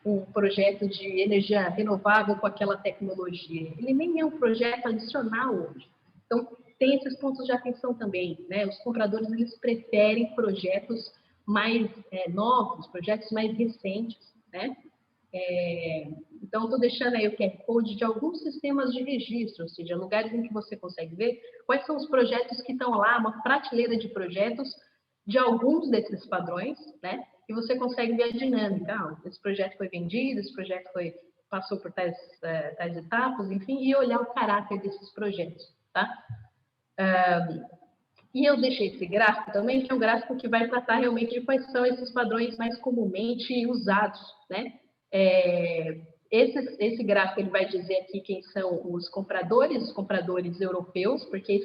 um projeto de energia renovável com aquela tecnologia. Ele nem é um projeto adicional hoje. Então, tem esses pontos de atenção também, né? Os compradores, eles preferem projetos mais novos, projetos mais recentes, né? Então, estou deixando aí o QR Code de alguns sistemas de registro, ou seja, lugares em que você consegue ver quais são os projetos que estão lá, uma prateleira de projetos de alguns desses padrões, né? E você consegue ver a dinâmica. Esse projeto foi vendido, esse projeto passou por tais etapas, enfim, e olhar o caráter desses projetos, tá? E eu deixei esse gráfico também, que é um gráfico que vai tratar realmente de quais são esses padrões mais comumente usados, né? Esse gráfico ele vai dizer aqui quem são os compradores europeus, porque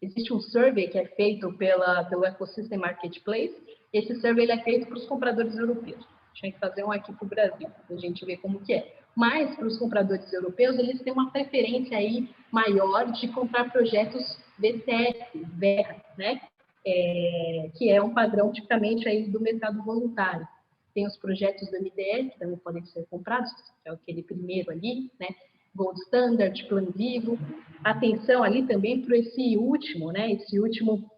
existe um survey que é feito pelo Ecosystem Marketplace. Esse survey ele é feito para os compradores europeus. Tinha que fazer um aqui para o Brasil, para a gente ver como que é. Mas, para os compradores europeus, eles têm uma preferência aí maior de comprar projetos VTS, VER, né? Que é um padrão tipicamente aí do mercado voluntário. Tem os projetos do MDL, que também podem ser comprados, que é aquele primeiro ali, né? Gold Standard, Plano Vivo. Atenção ali também para esse último, né? Esse último,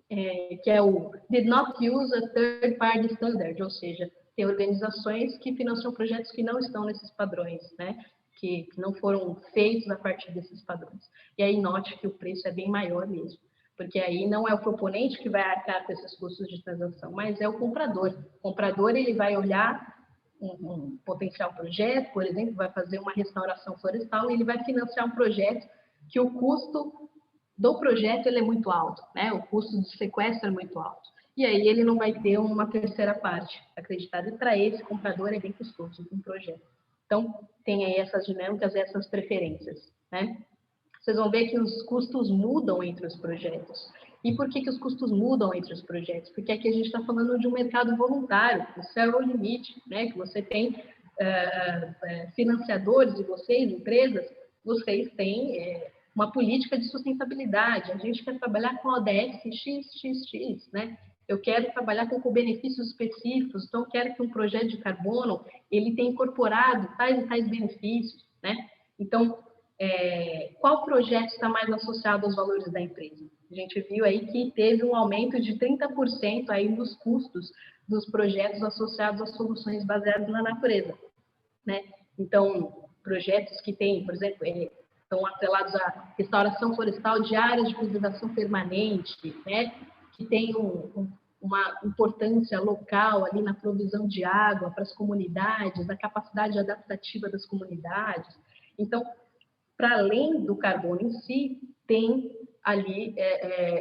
que é o Did Not Use a Third Party Standard, ou seja, tem organizações que financiam projetos que não estão nesses padrões, né? Que não foram feitos a partir desses padrões. E aí note que o preço é bem maior mesmo, porque aí não é o proponente que vai arcar com esses custos de transação, mas é o comprador. O comprador ele vai olhar um potencial projeto, por exemplo, vai fazer uma restauração florestal e ele vai financiar um projeto que o custo do projeto ele é muito alto, né? O custo de sequestro é muito alto. E aí ele não vai ter uma terceira parte acreditada. E para esse comprador é bem custoso um projeto. Então, tem aí essas dinâmicas, essas preferências, né? Vocês vão ver que os custos mudam entre os projetos. E por que os custos mudam entre os projetos? Porque aqui a gente está falando de um mercado voluntário, o céu é o limite, né? Que você tem financiadores de vocês, empresas, vocês têm uma política de sustentabilidade. A gente quer trabalhar com ODS XXX, né? Eu quero trabalhar com benefícios específicos, então eu quero que um projeto de carbono ele tenha incorporado tais e tais benefícios, né? Então, qual projeto está mais associado aos valores da empresa? A gente viu aí que teve um aumento de 30% aí nos custos dos projetos associados a soluções baseadas na natureza, né? Então, projetos que têm, por exemplo, estão atrelados à restauração florestal de áreas de preservação permanente, né? Que tem uma importância local ali na provisão de água para as comunidades, a capacidade adaptativa das comunidades. Então, para além do carbono em si, tem ali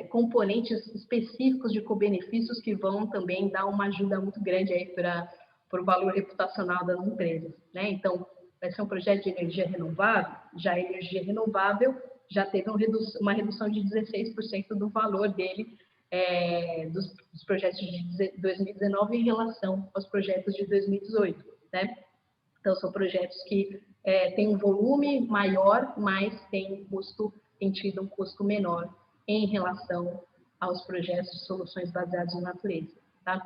componentes específicos de co-benefícios que vão também dar uma ajuda muito grande aí para o valor reputacional das empresas, né? Então, vai ser um projeto de energia renovável, já a energia renovável já teve uma redução de 16% do valor dele, dos projetos de 2019 em relação aos projetos de 2018, né? Então, são projetos que têm um volume maior, mas têm tido um custo menor em relação aos projetos de soluções baseadas na natureza, tá?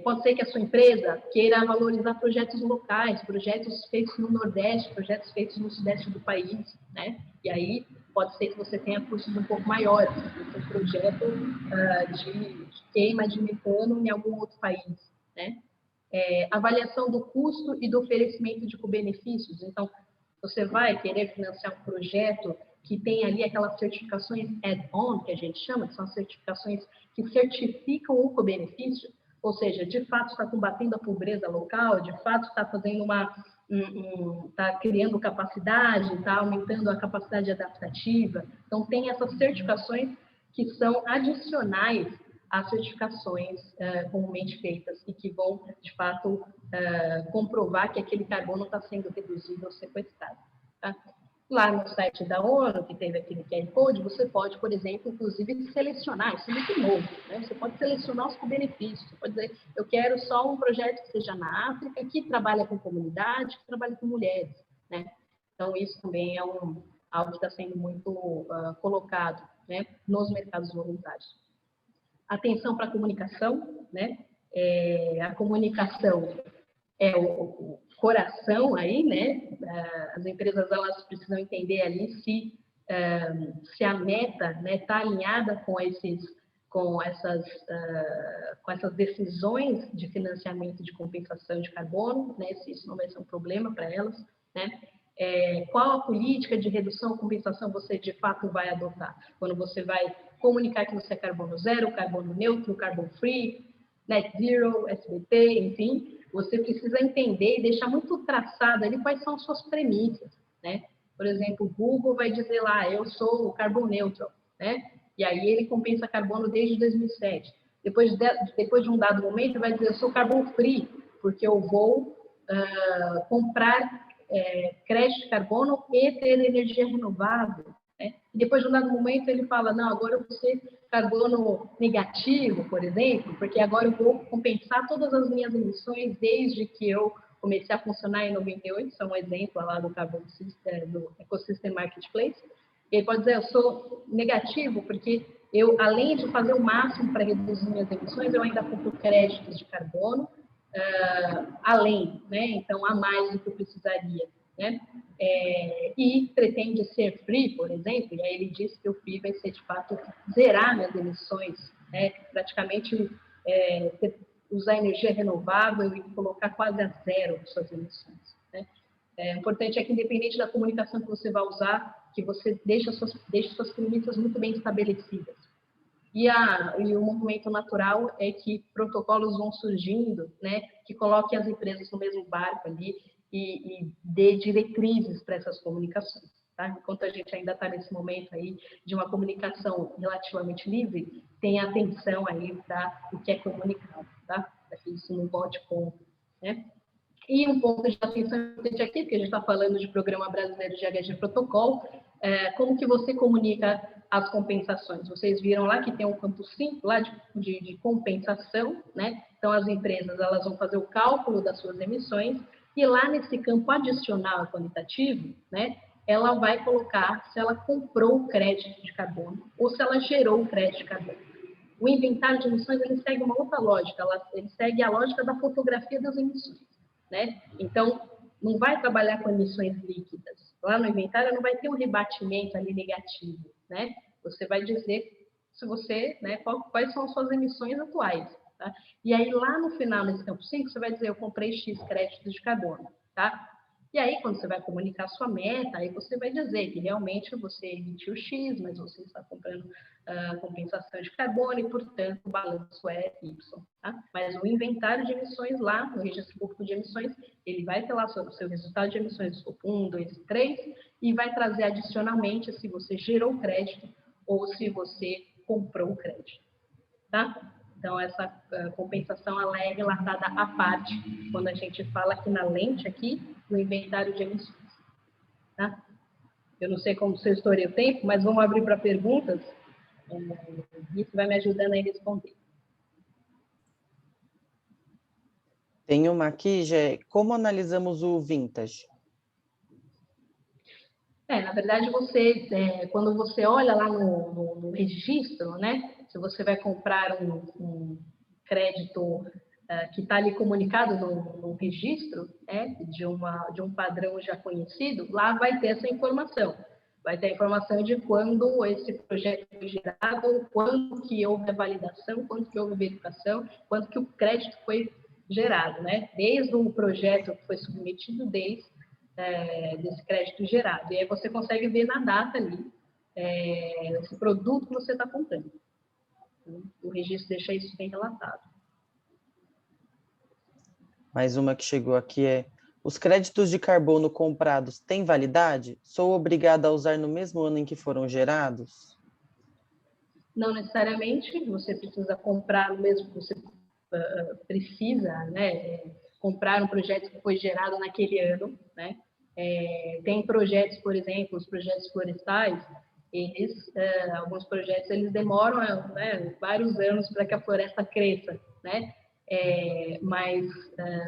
Pode ser que a sua empresa queira valorizar projetos locais, projetos feitos no Nordeste, projetos feitos no Sudeste do país, né? E aí pode ser que você tenha custos um pouco maiores, um projeto de queima de metano em algum outro país, né? Avaliação do custo e do oferecimento de benefícios. Então, você vai querer financiar um projeto que tem ali aquelas certificações add-on, que a gente chama, que são certificações que certificam o co-benefício, ou seja, de fato está combatendo a pobreza local, de fato está fazendo está criando capacidade, está aumentando a capacidade adaptativa. Então, tem essas certificações que são adicionais às certificações comumente feitas e que vão, de fato, comprovar que aquele carbono está sendo reduzido ou sequestrado. Tá? Lá no site da ONU, que teve aquele QR Code, você pode, por exemplo, inclusive selecionar, isso é muito novo, né? Você pode selecionar os benefícios, você pode dizer, eu quero só um projeto que seja na África, que trabalha com comunidade, que trabalha com mulheres, né? Então, isso também é algo que está sendo muito colocado né, nos mercados voluntários. Atenção para a comunicação, né? A comunicação é o coração aí, né? As empresas elas precisam entender ali se a meta, né, está alinhada com essas decisões de financiamento de compensação de carbono, né? Se isso não vai ser um problema para elas, né? Qual a política de redução ou compensação você de fato vai adotar? Quando você vai comunicar que você é carbono zero, carbono neutro, carbon free, net zero, SBT, enfim, você precisa entender e deixar muito traçado ali quais são as suas premissas, né? Por exemplo, o Google vai dizer lá, eu sou o carbon neutral, né? E aí ele compensa carbono desde 2007. Depois de um dado momento, ele vai dizer, eu sou carbon free, porque eu vou comprar crédito de carbono e ter energia renovável, né? E depois de um dado momento ele fala, não, agora eu vou ser carbono negativo, por exemplo, porque agora eu vou compensar todas as minhas emissões desde que eu comecei a funcionar em 98, isso é um exemplo lá do do Ecosystem Marketplace. Ele pode dizer, eu sou negativo porque eu, além de fazer o máximo para reduzir minhas emissões, eu ainda compro créditos de carbono, além, né? Então, a mais do que eu precisaria, né? E pretende ser free, por exemplo, e aí ele disse que o free vai ser, de fato, zerar minhas emissões, né? Praticamente usar energia renovável e colocar quase a zero suas emissões, né? O importante é que, independente da comunicação que você vai usar, que você deixe suas premissas muito bem estabelecidas. E o movimento natural é que protocolos vão surgindo, né, que coloquem as empresas no mesmo barco ali e dê diretrizes para essas comunicações. Tá? Enquanto a gente ainda está nesse momento aí de uma comunicação relativamente livre, tenha atenção aí para o que é comunicado, tá? Para que isso não bote ponto, né? E um ponto de atenção importante aqui, porque a gente está falando de Programa Brasileiro de HG Protocolo, como que você comunica as compensações? Vocês viram lá que tem um campo 5 lá de compensação, né? Então, as empresas elas vão fazer o cálculo das suas emissões e lá nesse campo adicional quantitativo, né? Ela vai colocar se ela comprou o crédito de carbono ou se ela gerou o crédito de carbono. O inventário de emissões ele segue uma outra lógica, ele segue a lógica da fotografia das emissões, né? Então, não vai trabalhar com emissões líquidas. Lá no inventário não vai ter um rebatimento ali negativo, né? Você vai dizer se você, né, quais são as suas emissões atuais, tá? E aí lá no final, nesse campo 5, você vai dizer, eu comprei X créditos de carbono, tá? E aí, quando você vai comunicar a sua meta, aí você vai dizer que realmente você emitiu X, mas você está comprando compensação de carbono e, portanto, o balanço é Y. Tá? Mas o inventário de emissões lá, no Registro Público de Emissões, ele vai ter lá o seu resultado de emissões do escopo 1, 2 e 3 e vai trazer adicionalmente se você gerou crédito ou se você comprou o crédito. Tá? Então, essa compensação ela é relatada à parte, quando a gente fala aqui na lente, aqui, no inventário de emissões. Tá? Eu não sei como você estourei o tempo, mas vamos abrir para perguntas. Isso vai me ajudando a responder. Tem uma aqui, Gé, como analisamos o vintage? Na verdade, quando você olha lá no registro, né? Se você vai comprar um crédito que está ali comunicado no registro, né, de um padrão já conhecido, lá vai ter essa informação. Vai ter a informação de quando esse projeto foi gerado, quando que houve a validação, quando que houve a verificação, quando que o crédito foi gerado, né? Desde o projeto que foi submetido, desde desse crédito gerado. E aí você consegue ver na data ali esse produto que você está comprando. O registro deixa isso bem relatado. Mais uma que chegou aqui é: os créditos de carbono comprados têm validade? Sou obrigada a usar no mesmo ano em que foram gerados? Não necessariamente, você precisa comprar no mesmo, você precisa, né, comprar um projeto que foi gerado naquele ano, né? Tem projetos, por exemplo, os projetos florestais, alguns projetos eles demoram, né, vários anos para que a floresta cresça, né? Mas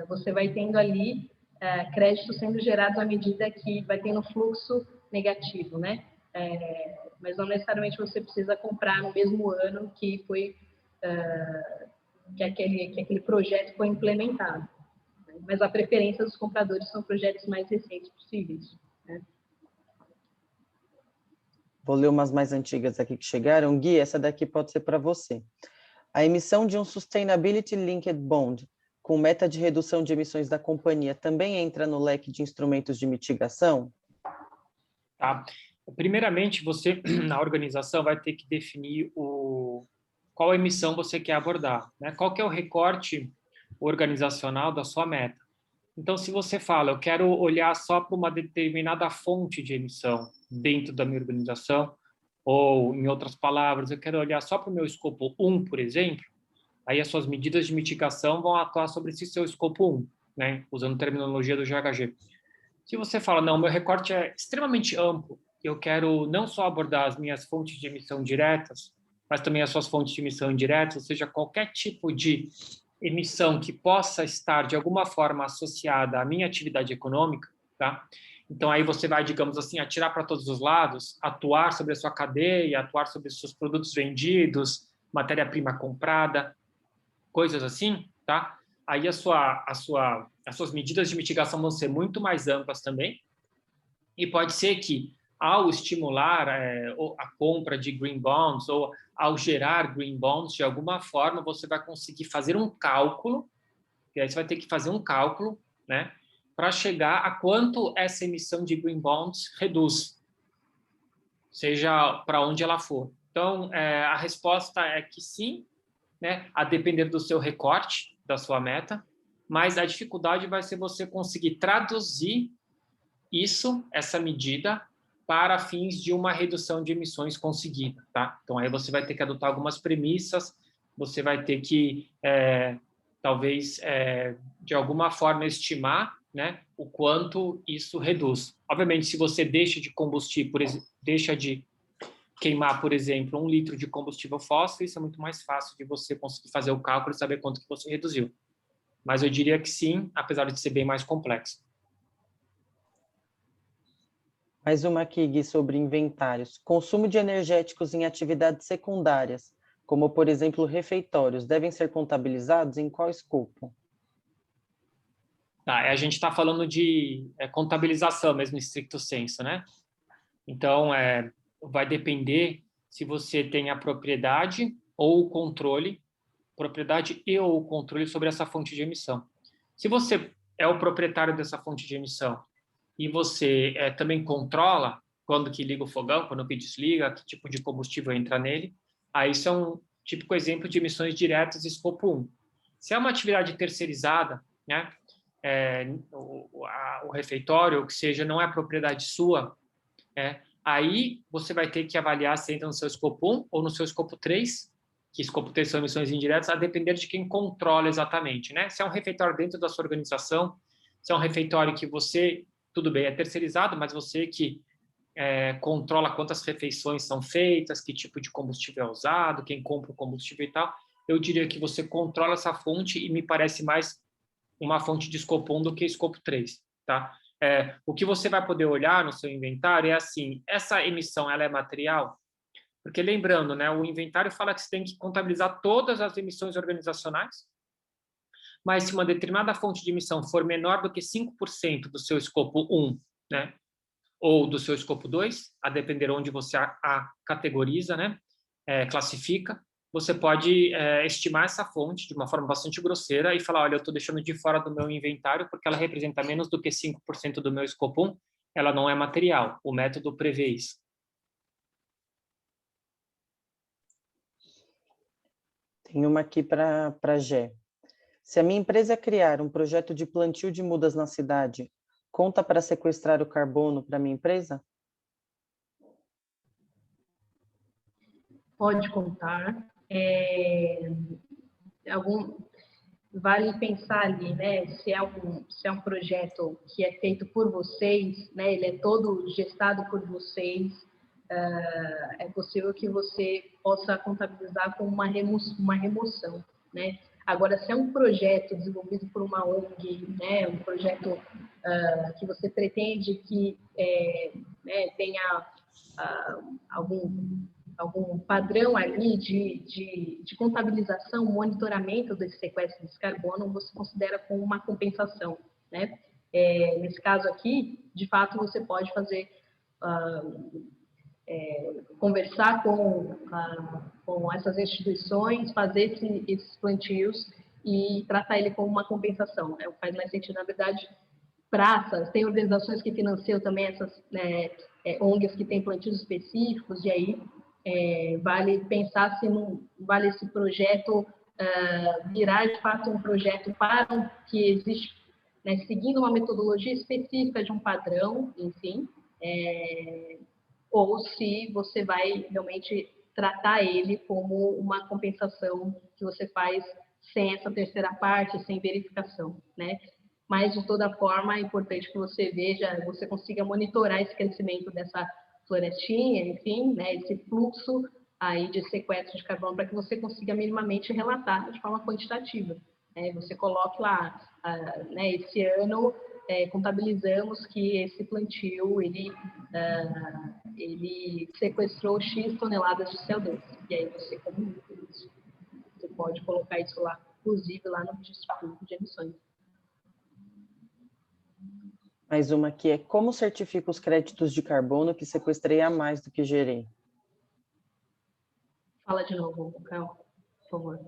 você vai tendo ali créditos sendo gerados à medida que vai tendo fluxo negativo, né? mas não necessariamente você precisa comprar no mesmo ano que foi que aquele projeto foi implementado. Mas a preferência dos compradores são projetos mais recentes possíveis, né? Vou ler umas mais antigas aqui que chegaram. Gui, essa daqui pode ser para você. A emissão de um Sustainability Linked Bond com meta de redução de emissões da companhia também entra no leque de instrumentos de mitigação? Tá. Primeiramente, você, na organização, vai ter que definir qual emissão você quer abordar, né? Qual que é o recorte organizacional da sua meta. Então, se você fala, eu quero olhar só para uma determinada fonte de emissão dentro da minha organização, ou, em outras palavras, eu quero olhar só para o meu escopo 1, por exemplo, aí as suas medidas de mitigação vão atuar sobre esse seu escopo 1, né? Usando terminologia do GHG. Se você fala, não, meu recorte é extremamente amplo, eu quero não só abordar as minhas fontes de emissão diretas, mas também as suas fontes de emissão indiretas, ou seja, qualquer tipo de emissão que possa estar, de alguma forma, associada à minha atividade econômica, tá? Então, aí você vai, digamos assim, atirar para todos os lados, atuar sobre a sua cadeia, atuar sobre os seus produtos vendidos, matéria-prima comprada, coisas assim, tá? Aí as suas medidas de mitigação vão ser muito mais amplas também, e pode ser que, ao estimular a compra de green bonds ou ao gerar green bonds, de alguma forma, você vai conseguir fazer um cálculo, e aí você vai ter que fazer um cálculo, né, para chegar a quanto essa emissão de green bonds reduz, seja para onde ela for. Então, a resposta é que sim, né, a depender do seu recorte, da sua meta, mas a dificuldade vai ser você conseguir traduzir essa medida, para fins de uma redução de emissões conseguida, tá? Então, aí você vai ter que adotar algumas premissas, você vai ter que, talvez, de alguma forma, estimar, né, o quanto isso reduz. Obviamente, se você deixa de combustir, deixa de queimar, por exemplo, 1 litro de combustível fóssil, isso é muito mais fácil de você conseguir fazer o cálculo e saber quanto que você reduziu. Mas eu diria que sim, apesar de ser bem mais complexo. Mais uma aqui, Gui, sobre inventários. Consumo de energéticos em atividades secundárias, como, por exemplo, refeitórios, devem ser contabilizados em qual escopo? Tá, a gente está falando de contabilização mesmo, em stricto sensu, né? Então, vai depender se você tem a propriedade ou o controle, propriedade e ou o controle sobre essa fonte de emissão. Se você é o proprietário dessa fonte de emissão e você também controla quando que liga o fogão, quando que desliga, que tipo de combustível entra nele, aí isso é um típico exemplo de emissões diretas escopo 1. Se é uma atividade terceirizada, né, o refeitório, ou que seja, não é propriedade sua, aí você vai ter que avaliar se entra no seu escopo 1 ou no seu escopo 3, que escopo 3 são emissões indiretas, a depender de quem controla exatamente, né? Se é um refeitório dentro da sua organização, se é um refeitório que você, tudo bem, é terceirizado, mas você que controla quantas refeições são feitas, que tipo de combustível é usado, quem compra o combustível e tal, eu diria que você controla essa fonte e me parece mais uma fonte de escopo 1 do que escopo 3, tá? O que você vai poder olhar no seu inventário é assim, essa emissão ela é material? Porque lembrando, né, o inventário fala que você tem que contabilizar todas as emissões organizacionais, mas se uma determinada fonte de emissão for menor do que 5% do seu escopo 1, né, ou do seu escopo 2, a depender onde você a categoriza, né, classifica, você pode estimar essa fonte de uma forma bastante grosseira e falar, olha, eu estou deixando de fora do meu inventário porque ela representa menos do que 5% do meu escopo 1, ela não é material, o método prevê isso. Tem uma aqui para a Gé. Se a minha empresa criar um projeto de plantio de mudas na cidade, conta para sequestrar o carbono para a minha empresa? Pode contar. Vale pensar ali, né? Se é um projeto que é feito por vocês, né? Ele é todo gestado por vocês. É possível que você possa contabilizar como uma remoção, né? Agora, se é um projeto desenvolvido por uma ONG, né, um projeto que você pretende que tenha algum padrão ali de contabilização, monitoramento desse sequestro desse carbono, você considera como uma compensação, né? Nesse caso aqui, de fato, você pode fazer, conversar com essas instituições, fazer esses plantios e tratar ele como uma compensação. Faz mais sentido, na verdade, praças, tem organizações que financiam também essas ONGs que têm plantios específicos, e aí vale pensar se não vale esse projeto virar de fato um projeto para que existe, né, seguindo uma metodologia específica de um padrão, enfim, ou se você vai realmente tratar ele como uma compensação que você faz sem essa terceira parte, sem verificação, né? Mas, de toda forma, é importante que você veja, você consiga monitorar esse crescimento dessa florestinha, enfim, né, esse fluxo aí de sequestro de carbono, para que você consiga minimamente relatar de forma quantitativa. Você coloque lá, né, esse ano, contabilizamos que esse plantio, ele sequestrou X toneladas de CO2. E aí você comunica isso. Você pode colocar isso lá, inclusive lá no registro público de emissões. Mais uma aqui é: como certifico os créditos de carbono que sequestrei a mais do que gerei? Fala de novo, Carl, por favor.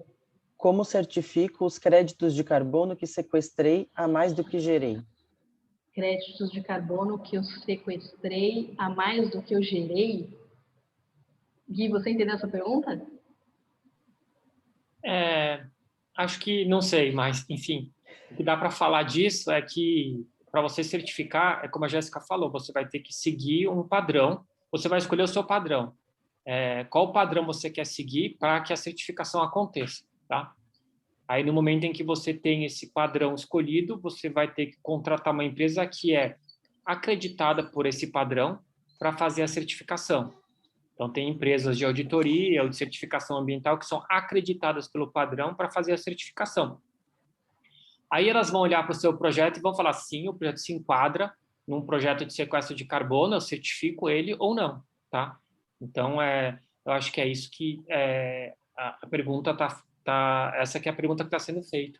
Como certifico os créditos de carbono que sequestrei a mais do que gerei? Créditos de carbono que eu sequestrei a mais do que eu gerei? Gui, você entendeu essa pergunta? Acho que não sei, mas, enfim, o que dá para falar disso é que, para você certificar, é como a Jéssica falou, você vai ter que seguir um padrão, você vai escolher o seu padrão. Qual padrão você quer seguir para que a certificação aconteça, tá? Aí, no momento em que você tem esse padrão escolhido, você vai ter que contratar uma empresa que é acreditada por esse padrão para fazer a certificação. Então, tem empresas de auditoria ou de certificação ambiental que são acreditadas pelo padrão para fazer a certificação. Aí elas vão olhar para o seu projeto e vão falar, sim, o projeto se enquadra num projeto de sequestro de carbono, eu certifico ele ou não, tá? Então, eu acho que é isso que a pergunta essa que é a pergunta que está sendo feita,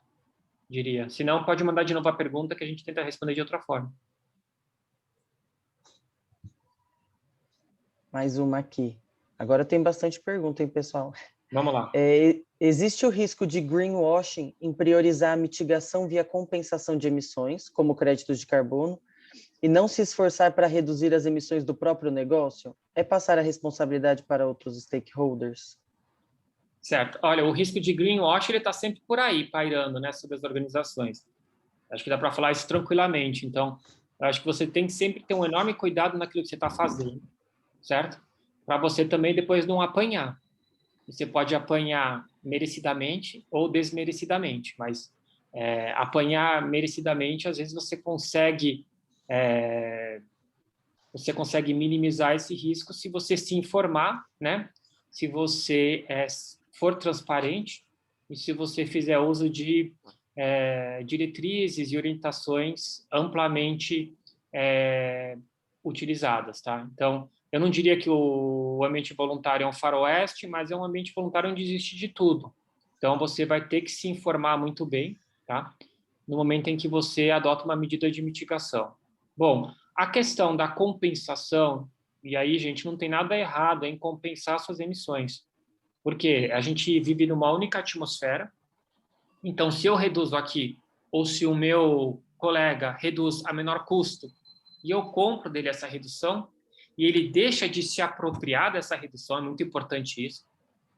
diria. Se não, pode mandar de novo a pergunta que a gente tenta responder de outra forma. Mais uma aqui. Agora tem bastante pergunta, hein, pessoal? Vamos lá. Existe o risco de greenwashing em priorizar a mitigação via compensação de emissões, como créditos de carbono, e não se esforçar para reduzir as emissões do próprio negócio? É passar a responsabilidade para outros stakeholders? Certo. Olha, o risco de greenwash está sempre por aí, pairando, né, sobre as organizações. Acho que dá para falar isso tranquilamente. Então, eu acho que você tem que sempre ter um enorme cuidado naquilo que você está fazendo, certo? Para você também depois não apanhar. Você pode apanhar merecidamente ou desmerecidamente, mas apanhar merecidamente, às vezes você consegue minimizar esse risco se você se informar, né? Se você for transparente e se você fizer uso de diretrizes e orientações amplamente utilizadas, tá? Então, eu não diria que o ambiente voluntário é um faroeste, mas é um ambiente voluntário onde existe de tudo. Então, você vai ter que se informar muito bem, tá? No momento em que você adota uma medida de mitigação. Bom, a questão da compensação, e aí, gente, não tem nada errado em compensar suas emissões, porque a gente vive numa única atmosfera. Então, se eu reduzo aqui, ou se o meu colega reduz a menor custo, e eu compro dele essa redução, e ele deixa de se apropriar dessa redução, é muito importante isso,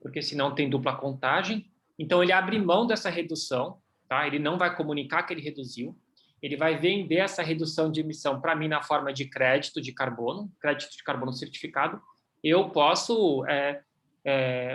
porque senão tem dupla contagem. Então, ele abre mão dessa redução, tá? Ele não vai comunicar que ele reduziu, ele vai vender essa redução de emissão para mim na forma de crédito de carbono certificado. Eu posso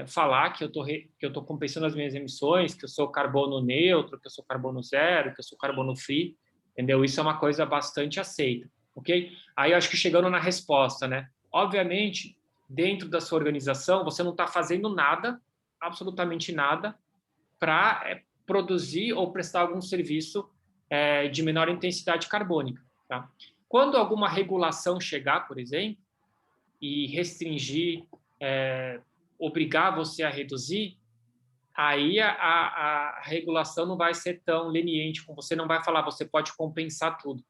falar que eu tô compensando as minhas emissões, que eu sou carbono neutro, que eu sou carbono zero, que eu sou carbono free, entendeu? Isso é uma coisa bastante aceita, ok? Aí eu acho que chegando na resposta, né? Obviamente, dentro da sua organização, você não está fazendo nada, absolutamente nada, para produzir ou prestar algum serviço de menor intensidade carbônica, tá? Quando alguma regulação chegar, por exemplo, e restringir, obrigar você a reduzir, aí a regulação não vai ser tão leniente, você não vai falar, você pode compensar tudo,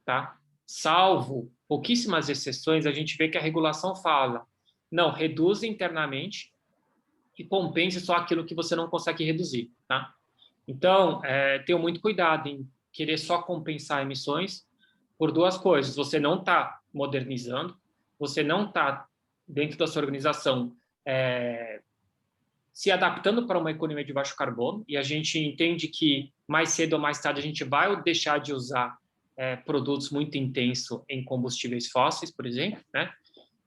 tá? Salvo pouquíssimas exceções, a gente vê que a regulação fala, não, reduz internamente e compense só aquilo que você não consegue reduzir, tá? Então, tenha muito cuidado em querer só compensar emissões por duas coisas. Você não está modernizando, você não está, dentro da sua organização, se adaptando para uma economia de baixo carbono, e a gente entende que mais cedo ou mais tarde a gente vai deixar de usar produtos muito intensos em combustíveis fósseis, por exemplo, né?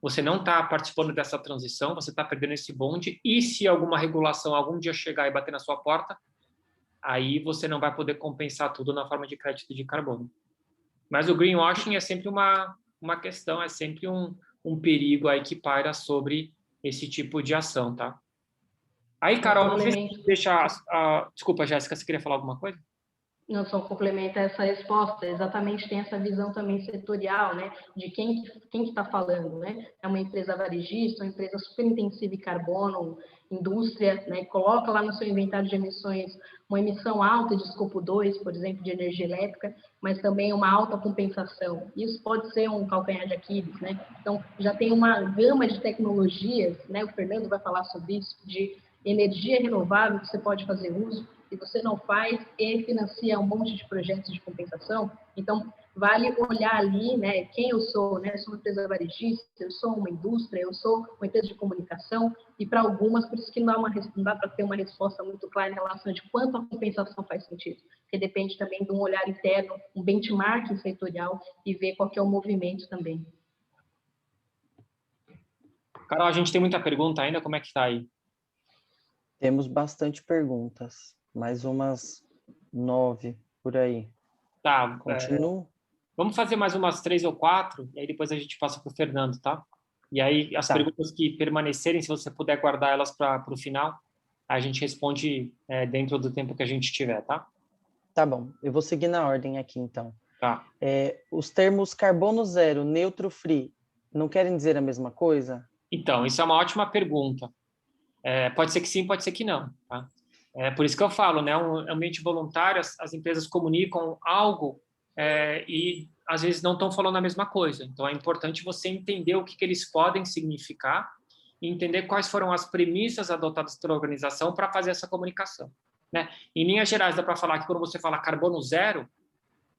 Você não está participando dessa transição, você está perdendo esse bonde, e se alguma regulação algum dia chegar e bater na sua porta, aí você não vai poder compensar tudo na forma de crédito de carbono. Mas o greenwashing é sempre uma questão, é sempre um perigo aí que paira sobre esse tipo de ação, tá? Aí, Carol, não sei se deixa... Desculpa, Jéssica, você queria falar alguma coisa? Não, só complementa essa resposta, exatamente tem essa visão também setorial, né, de quem está falando, né, é uma empresa varejista, uma empresa super intensiva em carbono, indústria, né, coloca lá no seu inventário de emissões uma emissão alta de escopo 2, por exemplo, de energia elétrica, mas também uma alta compensação. Isso pode ser um calcanhar de Aquiles, né, então já tem uma gama de tecnologias, né, o Fernando vai falar sobre isso, de energia renovável que você pode fazer uso, e você não faz, ele financia um monte de projetos de compensação. Então, vale olhar ali, né, quem eu sou, né? Eu sou uma empresa varejista, eu sou uma indústria, eu sou uma empresa de comunicação, e para algumas, por isso que não dá para ter uma resposta muito clara em relação de quanto a compensação faz sentido, porque depende também de um olhar interno, um benchmarking setorial, e ver qual que é o movimento também. Carol, a gente tem muita pergunta ainda, como é que está aí? Temos bastante perguntas, mais umas 9 por aí. Tá. Continua. Vamos fazer mais umas 3 ou 4, e aí depois a gente passa para o Fernando, tá? E aí as perguntas que permanecerem, se você puder guardar elas para o final, a gente responde dentro do tempo que a gente tiver, tá? Tá bom, eu vou seguir na ordem aqui, então. Tá. Os termos carbono zero, neutro free, não querem dizer a mesma coisa? Então, isso é uma ótima pergunta. Pode ser que sim, pode ser que não, tá? Por isso que eu falo, né? Um ambiente voluntário, as empresas comunicam algo e às vezes não estão falando a mesma coisa. Então é importante você entender o que eles podem significar e entender quais foram as premissas adotadas pela organização para fazer essa comunicação, né? Em linhas gerais, dá para falar que quando você fala carbono zero,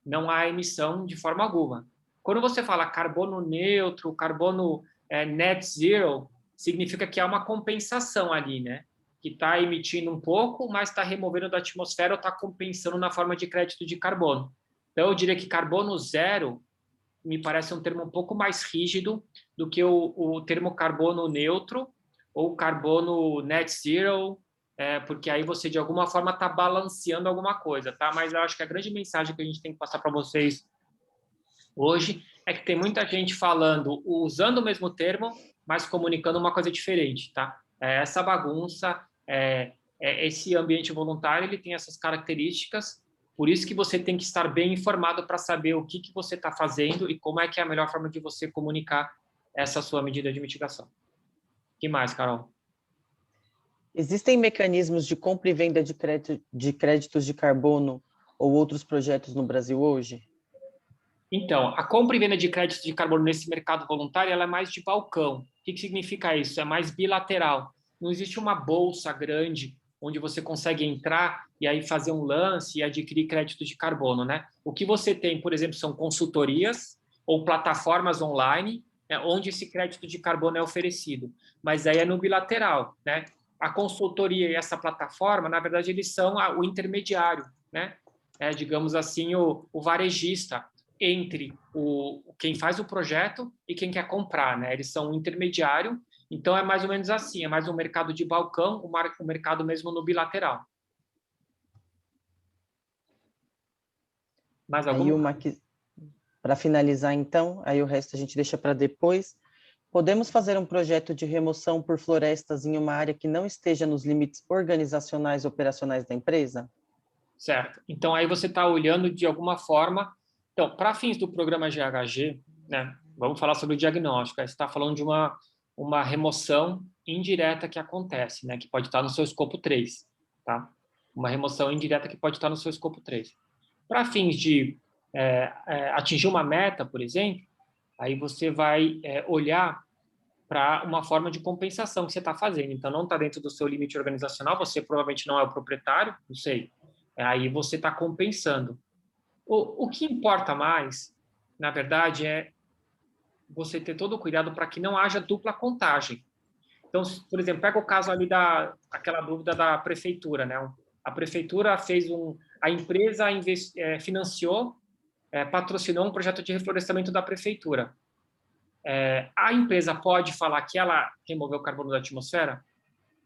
não há emissão de forma alguma. Quando você fala carbono neutro, carbono net zero, significa que há uma compensação ali, né? Que está emitindo um pouco, mas está removendo da atmosfera ou está compensando na forma de crédito de carbono. Então, eu diria que carbono zero me parece um termo um pouco mais rígido do que o termo carbono neutro ou carbono net zero, porque aí você, de alguma forma, está balanceando alguma coisa, tá? Mas eu acho que a grande mensagem que a gente tem que passar para vocês hoje é que tem muita gente falando, usando o mesmo termo, mas comunicando uma coisa diferente, tá? Essa bagunça, esse ambiente voluntário, ele tem essas características, por isso que você tem que estar bem informado para saber o que você está fazendo e como é que é a melhor forma de você comunicar essa sua medida de mitigação. O que mais, Carol? Existem mecanismos de compra e venda de créditos de carbono ou outros projetos no Brasil hoje? Então, a compra e venda de créditos de carbono nesse mercado voluntário ela é mais de balcão. O que significa isso? É mais bilateral. Não existe uma bolsa grande onde você consegue entrar e aí fazer um lance e adquirir créditos de carbono, né? O que você tem, por exemplo, são consultorias ou plataformas online, onde esse crédito de carbono é oferecido. Mas aí é no bilateral, né? A consultoria e essa plataforma, na verdade, eles são o intermediário, né? Digamos assim, o varejista entre quem faz o projeto e quem quer comprar, né? Eles são um intermediário, então é mais ou menos assim, é mais um mercado de balcão, um mercado mesmo no bilateral. Mais alguma? Para finalizar, então, aí o resto a gente deixa para depois. Podemos fazer um projeto de remoção por florestas em uma área que não esteja nos limites organizacionais e operacionais da empresa? Certo. Então, aí você está olhando de alguma forma... Então, para fins do programa GHG, né, vamos falar sobre o diagnóstico. Aí você está falando de uma remoção indireta que acontece, né? Que pode estar no seu escopo 3, tá? Uma remoção indireta que pode estar no seu escopo 3. Para fins de atingir uma meta, por exemplo, aí você vai olhar para uma forma de compensação que você está fazendo. Então, não está dentro do seu limite organizacional, você provavelmente não é o proprietário, não sei. Aí você está compensando. O que importa mais, na verdade, é você ter todo o cuidado para que não haja dupla contagem. Então, por exemplo, pega o caso ali aquela dúvida da prefeitura, né? A prefeitura a empresa financiou, patrocinou um projeto de reflorestamento da prefeitura. A empresa pode falar que ela removeu o carbono da atmosfera?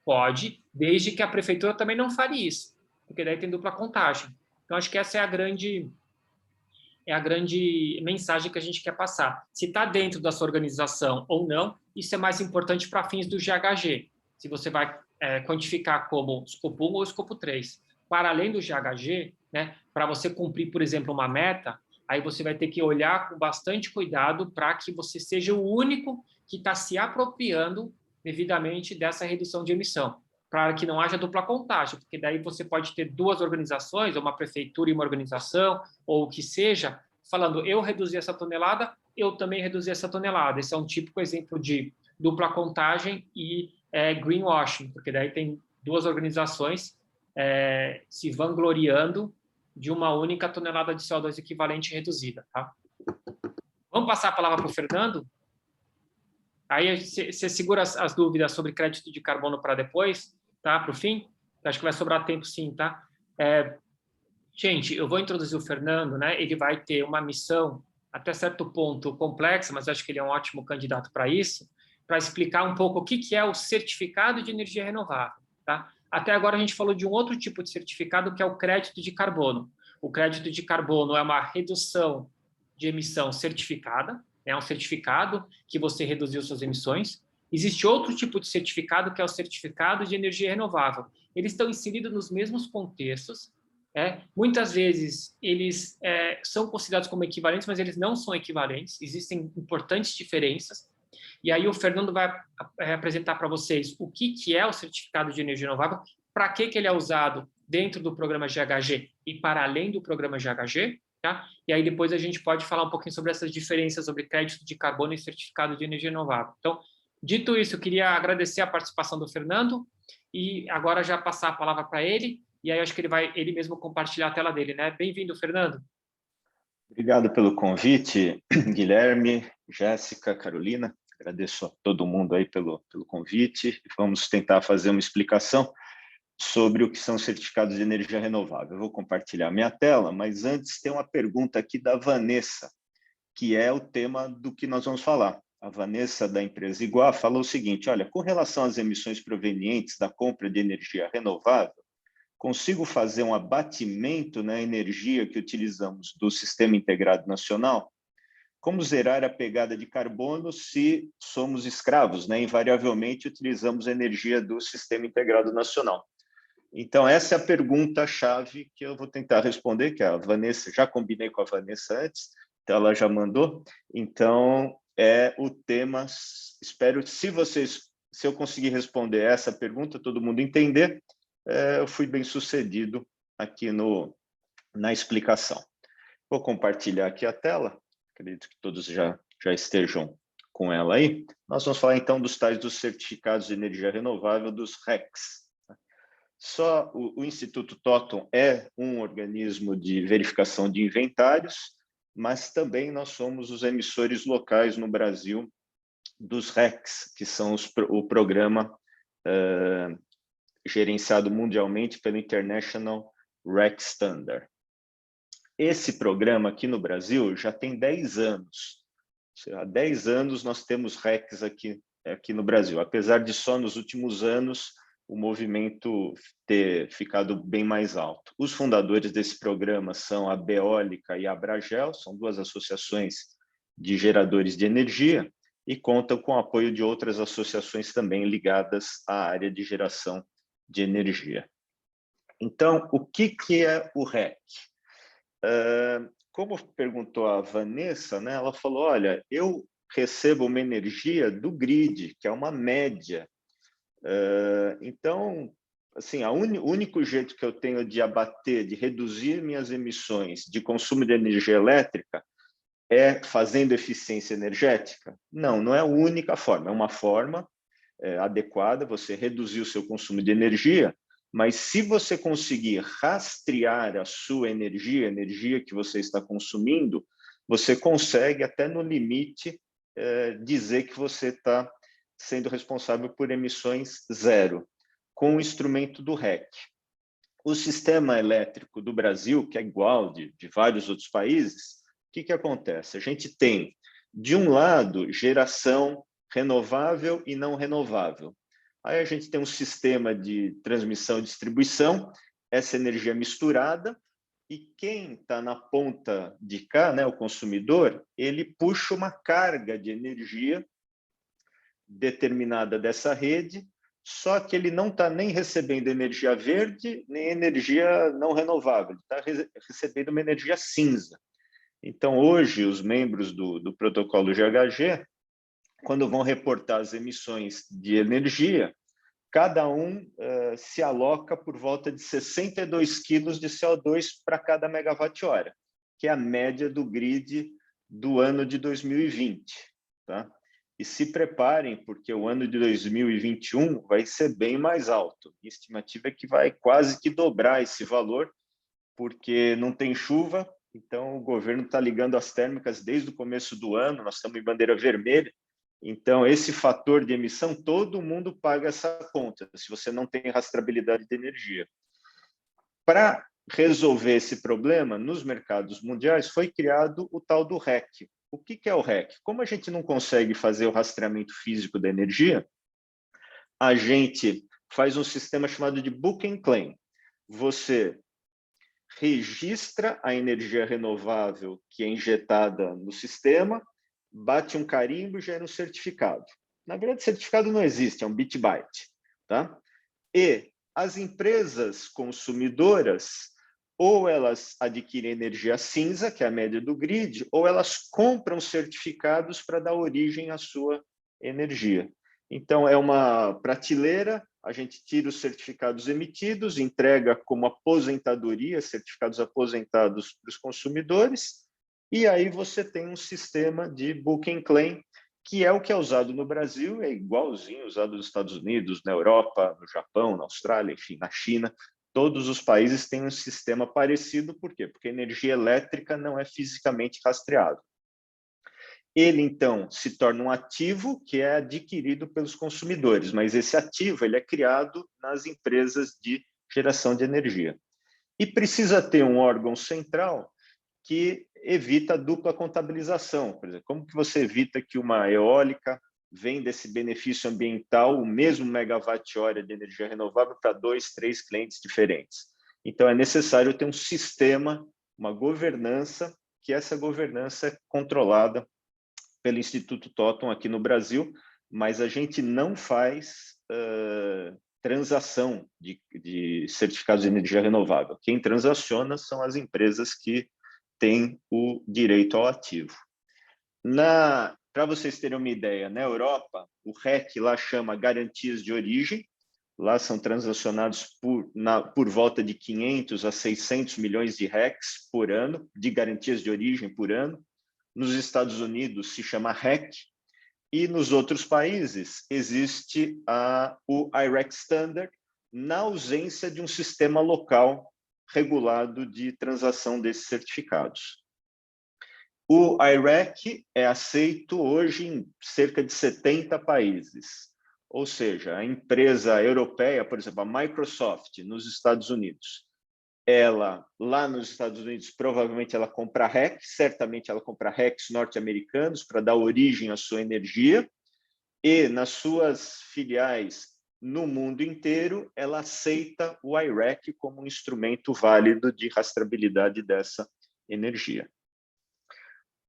Pode, desde que a prefeitura também não fale isso, porque daí tem dupla contagem. Então, acho que essa é a grande mensagem que a gente quer passar. Se está dentro da sua organização ou não, isso é mais importante para fins do GHG. Se você vai quantificar como escopo 1 ou escopo 3. Para além do GHG, né, para você cumprir, por exemplo, uma meta, aí você vai ter que olhar com bastante cuidado para que você seja o único que está se apropriando devidamente dessa redução de emissão, para que não haja dupla contagem, porque daí você pode ter duas organizações, uma prefeitura e uma organização, ou o que seja, falando, eu reduzi essa tonelada, eu também reduzi essa tonelada. Esse é um típico exemplo de dupla contagem e greenwashing, porque daí tem duas organizações se vangloriando de uma única tonelada de CO2 equivalente reduzida. Tá? Vamos passar a palavra para o Fernando? Aí você segura as dúvidas sobre crédito de carbono para depois, tá? Para o fim? Acho que vai sobrar tempo sim, tá? Gente, eu vou introduzir o Fernando, né? Ele vai ter uma missão até certo ponto complexa, mas acho que ele é um ótimo candidato para isso, para explicar um pouco o que é o certificado de energia renovável, tá? Até agora a gente falou de um outro tipo de certificado, que é o crédito de carbono. O crédito de carbono é uma redução de emissão certificada, é um certificado que você reduziu suas emissões. Existe outro tipo de certificado, que é o certificado de energia renovável. Eles estão inseridos nos mesmos contextos. Muitas vezes eles são considerados como equivalentes, mas eles não são equivalentes, existem importantes diferenças. E aí o Fernando vai apresentar para vocês o que é o certificado de energia renovável, para que ele é usado dentro do programa GHG e para além do programa GHG, tá? E aí depois a gente pode falar um pouquinho sobre essas diferenças sobre crédito de carbono e certificado de energia renovável. Então, dito isso, eu queria agradecer a participação do Fernando e agora já passar a palavra para ele. E aí acho que ele vai ele mesmo compartilhar a tela dele, né? Bem-vindo, Fernando. Obrigado pelo convite, Guilherme, Jéssica, Carolina. Agradeço a todo mundo aí pelo convite. Vamos tentar fazer uma explicação sobre o que são certificados de energia renovável. Eu vou compartilhar minha tela, mas antes tem uma pergunta aqui da Vanessa, que é o tema do que nós vamos falar. A Vanessa, da empresa Iguá, falou o seguinte: olha, com relação às emissões provenientes da compra de energia renovável, consigo fazer um abatimento na energia que utilizamos do Sistema Integrado Nacional? Como zerar a pegada de carbono se somos escravos, né? Invariavelmente utilizamos a energia do Sistema Integrado Nacional. Então, essa é a pergunta-chave que eu vou tentar responder, que a Vanessa, já combinei com a Vanessa antes, então ela já mandou. Então, é o tema, espero, se eu conseguir responder essa pergunta, todo mundo entender, eu fui bem sucedido aqui na explicação. Vou compartilhar aqui a tela, acredito que todos já estejam com ela aí. Nós vamos falar então dos certificados de energia renovável, dos RECs. Só o Instituto Totum é um organismo de verificação de inventários, mas também nós somos os emissores locais no Brasil dos RECs, que são o programa gerenciado mundialmente pelo International REC Standard. Esse programa aqui no Brasil já tem 10 anos. Há 10 anos nós temos RECs aqui no Brasil, apesar de só nos últimos anos o movimento ter ficado bem mais alto. Os fundadores desse programa são a Beólica e a Abragel, são duas associações de geradores de energia e contam com o apoio de outras associações também ligadas à área de geração de energia. Então, o que é o REC? Como perguntou a Vanessa, né, ela falou, olha, eu receba uma energia do grid, que é uma média. Então, assim, o único jeito que eu tenho de abater, de reduzir minhas emissões de consumo de energia elétrica é fazendo eficiência energética? Não, não é a única forma. É uma forma adequada, você reduzir o seu consumo de energia, mas se você conseguir rastrear a sua energia, a energia que você está consumindo, você consegue, até no limite, dizer que você está sendo responsável por emissões zero, com o instrumento do REC. O sistema elétrico do Brasil, que é igual de vários outros países, o que acontece? A gente tem, de um lado, geração renovável e não renovável. Aí a gente tem um sistema de transmissão e distribuição, essa energia misturada, e quem está na ponta de cá, né, o consumidor, ele puxa uma carga de energia determinada dessa rede, só que ele não está nem recebendo energia verde, nem energia não renovável, ele está recebendo uma energia cinza. Então, hoje, os membros do protocolo GHG, quando vão reportar as emissões de energia, cada um se aloca por volta de 62 quilos de CO2 para cada megawatt-hora, que é a média do grid do ano de 2020. Tá? E se preparem, porque o ano de 2021 vai ser bem mais alto. A estimativa é que vai quase que dobrar esse valor, porque não tem chuva, então o governo está ligando as térmicas desde o começo do ano, nós estamos em bandeira vermelha, então esse fator de emissão, todo mundo paga essa conta, se você não tem rastreabilidade de energia. Para resolver esse problema, nos mercados mundiais, foi criado o tal do REC. O que é o REC? Como a gente não consegue fazer o rastreamento físico da energia, a gente faz um sistema chamado de book and claim. Você registra a energia renovável que é injetada no sistema, bate um carimbo e gera um certificado. Na verdade, certificado não existe, é um bit byte. Tá? E as empresas consumidoras, ou elas adquirem energia cinza, que é a média do grid, ou elas compram certificados para dar origem à sua energia. Então, é uma prateleira, a gente tira os certificados emitidos, entrega como aposentadoria, certificados aposentados para os consumidores, e aí você tem um sistema de book and claim, que é o que é usado no Brasil, é igualzinho usado nos Estados Unidos, na Europa, no Japão, na Austrália, enfim, na China. Todos os países têm um sistema parecido, por quê? Porque a energia elétrica não é fisicamente rastreada. Ele, então, se torna um ativo que é adquirido pelos consumidores, mas esse ativo ele é criado nas empresas de geração de energia. E precisa ter um órgão central que evita a dupla contabilização. Por exemplo, como que você evita que uma eólica venda esse benefício ambiental, o mesmo megawatt-hora de energia renovável, para 2, 3 clientes diferentes? Então, é necessário ter um sistema, uma governança, que essa governança é controlada pelo Instituto Totum aqui no Brasil, mas a gente não faz transação de certificados de energia renovável. Quem transaciona são as empresas que têm o direito ao ativo. Para vocês terem uma ideia, na Europa, o REC lá chama garantias de origem, lá são transacionados por volta de 500 a 600 milhões de RECs por ano, de garantias de origem por ano. Nos Estados Unidos se chama REC, e nos outros países existe o I-REC Standard, na ausência de um sistema local regulado de transação desses certificados. O I-REC é aceito hoje em cerca de 70 países, ou seja, a empresa europeia, por exemplo, a Microsoft, nos Estados Unidos, ela, lá nos Estados Unidos, provavelmente ela compra REC, certamente ela compra RECs norte-americanos para dar origem à sua energia, e nas suas filiais no mundo inteiro, ela aceita o I-REC como um instrumento válido de rastreabilidade dessa energia.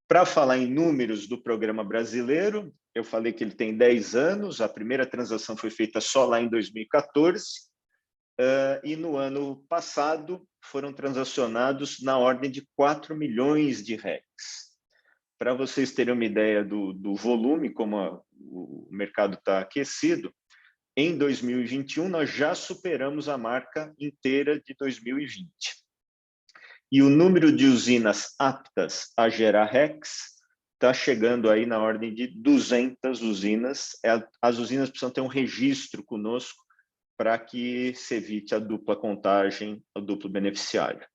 Para falar em números do programa brasileiro, eu falei que ele tem 10 anos, a primeira transação foi feita só lá em 2014, e no ano passado foram transacionados na ordem de 4 milhões de RECs. para vocês terem uma ideia do volume, como o mercado está aquecido, em 2021 nós já superamos a marca inteira de 2020. E o número de usinas aptas a gerar RECs está chegando aí na ordem de 200 usinas. As usinas precisam ter um registro conosco para que se evite a dupla contagem, o duplo beneficiário.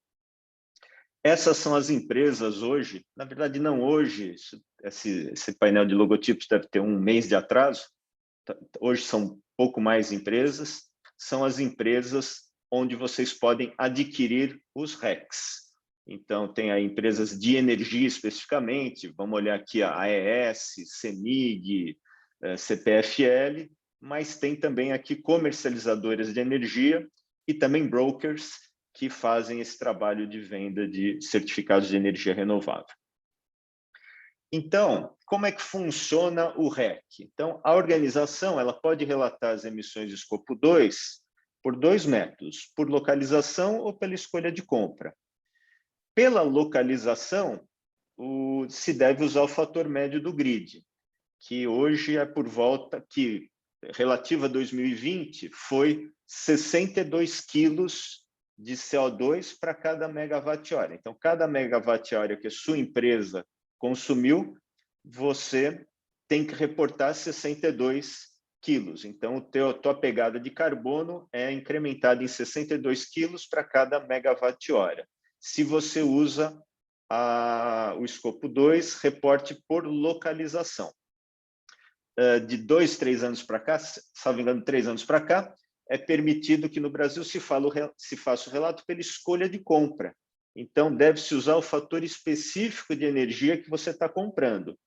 Essas são as empresas hoje, na verdade não hoje, esse painel de logotipos deve ter um mês de atraso, hoje são pouco mais empresas, são as empresas onde vocês podem adquirir os RECs. Então, tem aí empresas de energia especificamente, vamos olhar aqui a AES, CEMIG, CPFL, mas tem também aqui comercializadoras de energia e também brokers que fazem esse trabalho de venda de certificados de energia renovável. Então, como é que funciona o REC? Então, a organização ela pode relatar as emissões de escopo 2 por dois métodos, por localização ou pela escolha de compra. Pela localização, se deve usar o fator médio do grid, que hoje é por volta, que relativa a 2020, foi 62 quilos de CO2 para cada megawatt-hora. Então, cada megawatt-hora que a sua empresa consumiu, você tem que reportar 62 quilos. Então, a tua pegada de carbono é incrementada em 62 quilos para cada megawatt-hora. Se você usa o escopo 2, reporte por localização. De 2, 3 anos para cá, salvo engano, 3 anos para cá, é permitido que no Brasil se faça o relato pela escolha de compra. Então, deve-se usar o fator específico de energia que você está comprando.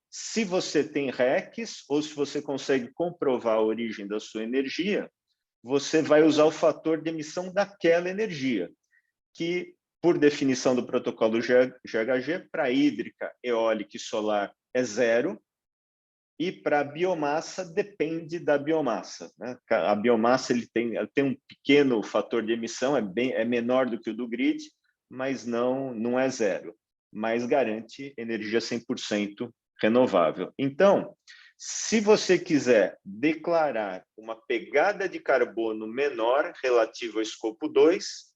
Se você tem RECs, ou se você consegue comprovar a origem da sua energia, você vai usar o fator de emissão daquela energia, que, por definição do protocolo GHG, para hídrica, eólica e solar é 0, e para biomassa depende da biomassa, né? A biomassa ele tem um pequeno fator de emissão, é menor do que o do grid, mas não é 0, mas garante energia 100% renovável. Então, se você quiser declarar uma pegada de carbono menor relativa ao escopo 2,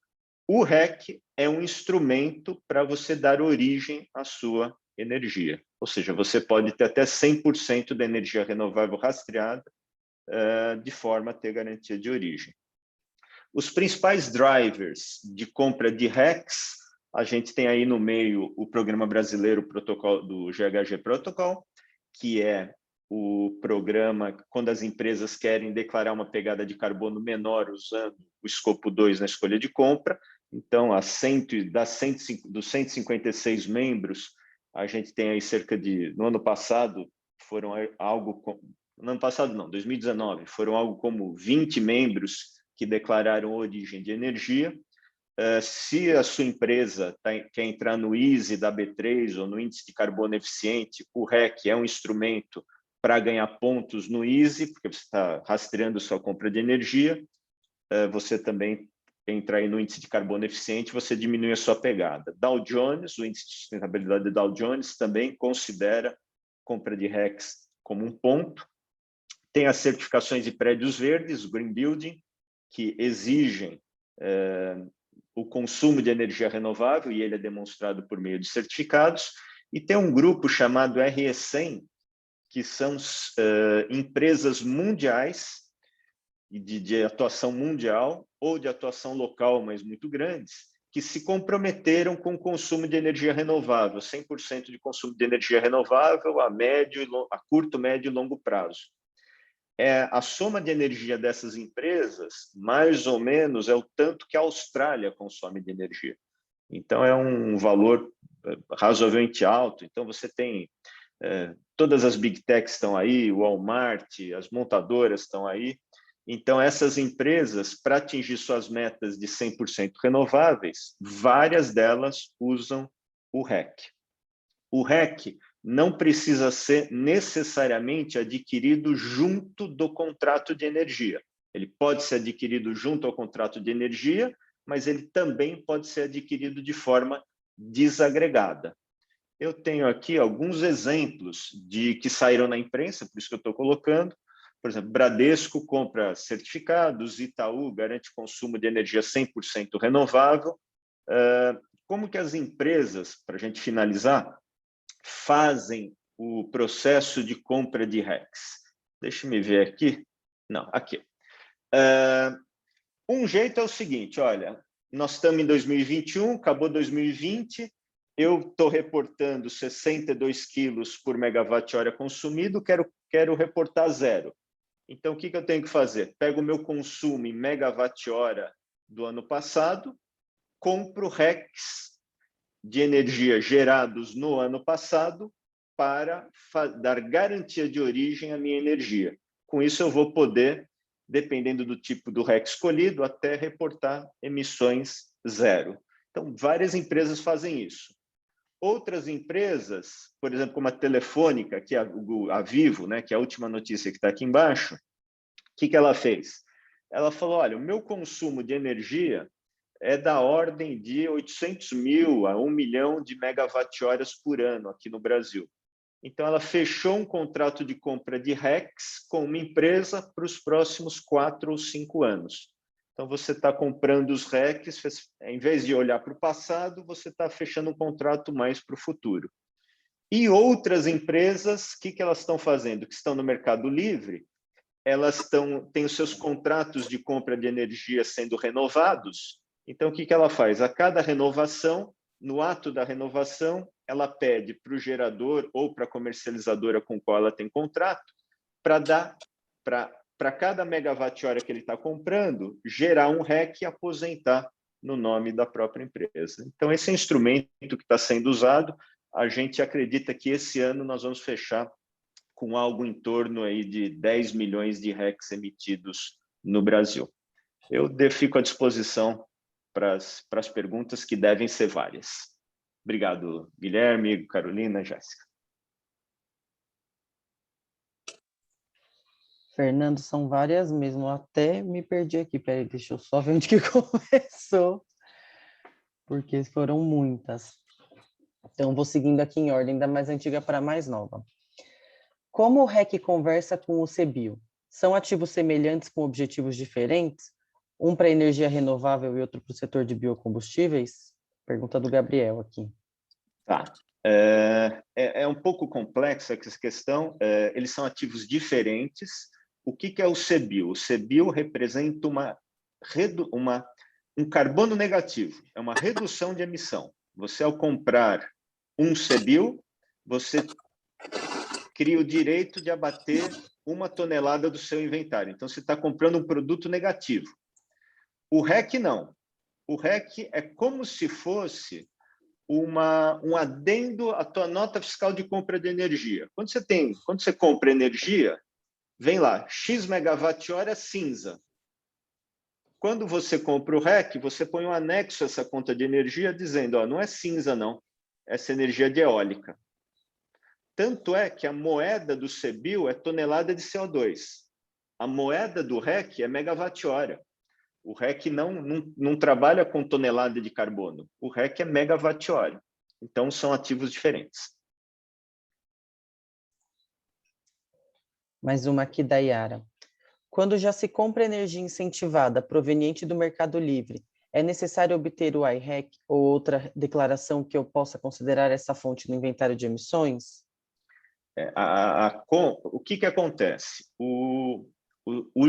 o REC é um instrumento para você dar origem à sua energia. Ou seja, você pode ter até 100% da energia renovável rastreada de forma a ter garantia de origem. Os principais drivers de compra de RECs, a gente tem aí no meio o Programa Brasileiro Protocolo, do GHG Protocol, que é o programa quando as empresas querem declarar uma pegada de carbono menor usando o escopo 2 na escolha de compra. Então, dos 156 membros, a gente tem aí cerca de, no ano passado, foram algo, no ano passado não, 2019, foram algo como 20 membros que declararam origem de energia. Se a sua empresa quer entrar no ISE da B3 ou no Índice de Carbono Eficiente, o REC é um instrumento para ganhar pontos no ISE, porque você está rastreando sua compra de energia. Você também entra aí no Índice de Carbono Eficiente, você diminui a sua pegada. Dow Jones, o Índice de Sustentabilidade do Dow Jones, também considera compra de RECs como um ponto. Tem as certificações de prédios verdes, o Green Building, que exigem o consumo de energia renovável, e ele é demonstrado por meio de certificados. E tem um grupo chamado RE100, que são empresas mundiais, de atuação mundial ou de atuação local, mas muito grandes, que se comprometeram com o consumo de energia renovável, 100% de consumo de energia renovável a curto, médio e longo prazo. A soma de energia dessas empresas, mais ou menos, é o tanto que a Austrália consome de energia. Então, é um valor razoavelmente alto. Então, você tem todas as Big Techs estão aí, o Walmart, as montadoras estão aí. Então, essas empresas, para atingir suas metas de 100% renováveis, várias delas usam o REC. O REC não precisa ser necessariamente adquirido junto do contrato de energia. Ele pode ser adquirido junto ao contrato de energia, mas ele também pode ser adquirido de forma desagregada. eu tenho aqui alguns exemplos de que saíram na imprensa, por isso que eu estou colocando. Por exemplo, Bradesco compra certificados, Itaú garante consumo de energia 100% renovável. Como que as empresas, para a gente finalizar, fazem o processo de compra de RECs? Deixa eu ver aqui. Não, aqui. Um jeito é o seguinte, olha, nós estamos em 2021, acabou 2020, eu estou reportando 62 quilos por megawatt-hora consumido, quero reportar 0. Então, o que eu tenho que fazer? Pego o meu consumo em megawatt-hora do ano passado, compro RECs de energia gerados no ano passado para dar garantia de origem à minha energia. Com isso, eu vou poder, dependendo do tipo do REC escolhido, até reportar emissões 0. Então, várias empresas fazem isso. Outras empresas, por exemplo, como a Telefônica, que é a Vivo, né, que é a última notícia que está aqui embaixo, o que ela fez? Ela falou, olha, o meu consumo de energia é da ordem de 800 mil a 1 milhão de megawatt-horas por ano aqui no Brasil. Então, ela fechou um contrato de compra de RECs com uma empresa para os próximos 4 ou 5 anos. Então, você está comprando os RECs, em vez de olhar para o passado, você está fechando um contrato mais para o futuro. E outras empresas, o que elas estão fazendo? Que estão no Mercado Livre, elas têm os seus contratos de compra de energia sendo renovados. Então, o que ela faz? A cada renovação, no ato da renovação, ela pede para o gerador ou para a comercializadora com qual ela tem contrato, para cada megawatt-hora que ele está comprando, gerar um REC e aposentar no nome da própria empresa. Então, esse é um instrumento que está sendo usado. A gente acredita que esse ano nós vamos fechar com algo em torno aí de 10 milhões de RECs emitidos no Brasil. Eu fico à disposição para as perguntas, que devem ser várias. Obrigado, Guilherme, Carolina, Jéssica. Fernando, são várias mesmo, até me perdi aqui. Peraí, deixa eu só ver onde que começou, porque foram muitas. Então, vou seguindo aqui em ordem, da mais antiga para a mais nova. Como o REC conversa com o CBIO? São ativos semelhantes com objetivos diferentes? Um para energia renovável e outro para o setor de biocombustíveis? Pergunta do Gabriel aqui. Tá. É um pouco complexa essa questão. Eles são ativos diferentes. O que é o CBIO? O CBIO representa um carbono negativo, é uma redução de emissão. Você, ao comprar um CBIO, você cria o direito de abater 1 tonelada do seu inventário. Então, você está comprando um produto negativo. O REC não. O REC é como se fosse um adendo à tua nota fiscal de compra de energia. Quando você compra energia, vem lá, X megawatt-hora cinza. Quando você compra o REC, você põe um anexo a essa conta de energia dizendo, ó, não é cinza não, essa energia de eólica. Tanto é que a moeda do CBIO é tonelada de CO2. A moeda do REC é megawatt-hora. O REC não trabalha com tonelada de carbono. O REC é megawatt-hora. Então, são ativos diferentes. Mais uma aqui da Yara. Quando já se compra energia incentivada proveniente do Mercado Livre, é necessário obter o I-REC ou outra declaração que eu possa considerar essa fonte no inventário de emissões? O que acontece? O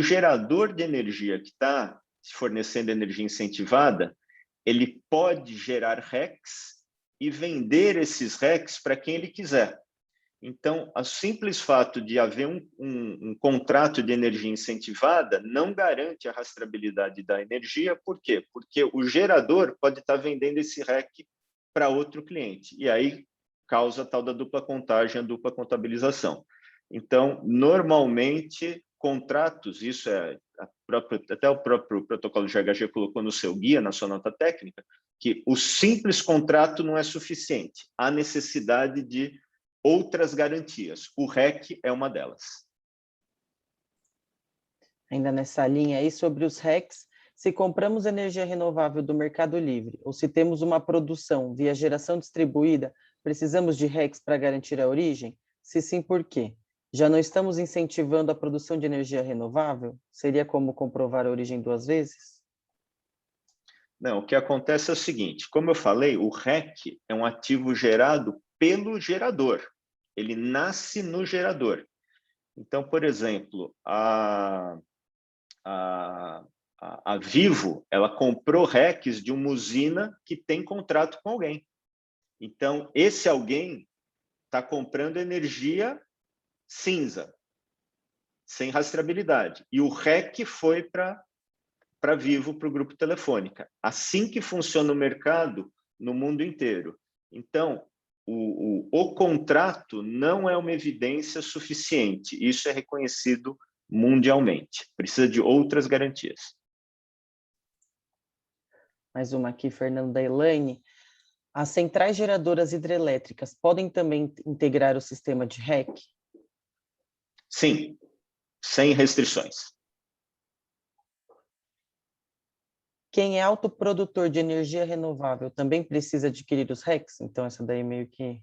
gerador de energia que está fornecendo energia incentivada, ele pode gerar RECs e vender esses RECs para quem ele quiser. Então, o simples fato de haver um contrato de energia incentivada não garante a rastreabilidade da energia. Por quê? Porque o gerador pode estar vendendo esse REC para outro cliente. E aí causa a tal da dupla contagem, a dupla contabilização. Então, normalmente, contratos, isso até o próprio protocolo de GHG colocou no seu guia, na sua nota técnica, que o simples contrato não é suficiente. Há necessidade de outras garantias. O REC é uma delas. Ainda nessa linha aí, sobre os RECs, se compramos energia renovável do Mercado Livre ou se temos uma produção via geração distribuída, precisamos de RECs para garantir a origem? Se sim, por quê? Já não estamos incentivando a produção de energia renovável? Seria como comprovar a origem duas vezes? Não, o que acontece é o seguinte, como eu falei, o REC é um ativo gerado pelo gerador. Ele nasce no gerador. Então, por exemplo, a Vivo, ela comprou RECs de uma usina que tem contrato com alguém. Então, esse alguém está comprando energia cinza, sem rastreabilidade. E o REC foi para Vivo, para o Grupo Telefônica. Assim que funciona o mercado no mundo inteiro. Então, o contrato não é uma evidência suficiente. Isso é reconhecido mundialmente. Precisa de outras garantias. Mais uma aqui, Fernando da Elaine. As centrais geradoras hidrelétricas podem também integrar o sistema de REC? Sim, sem restrições. Quem é autoprodutor de energia renovável também precisa adquirir os RECs? Então, essa daí meio que...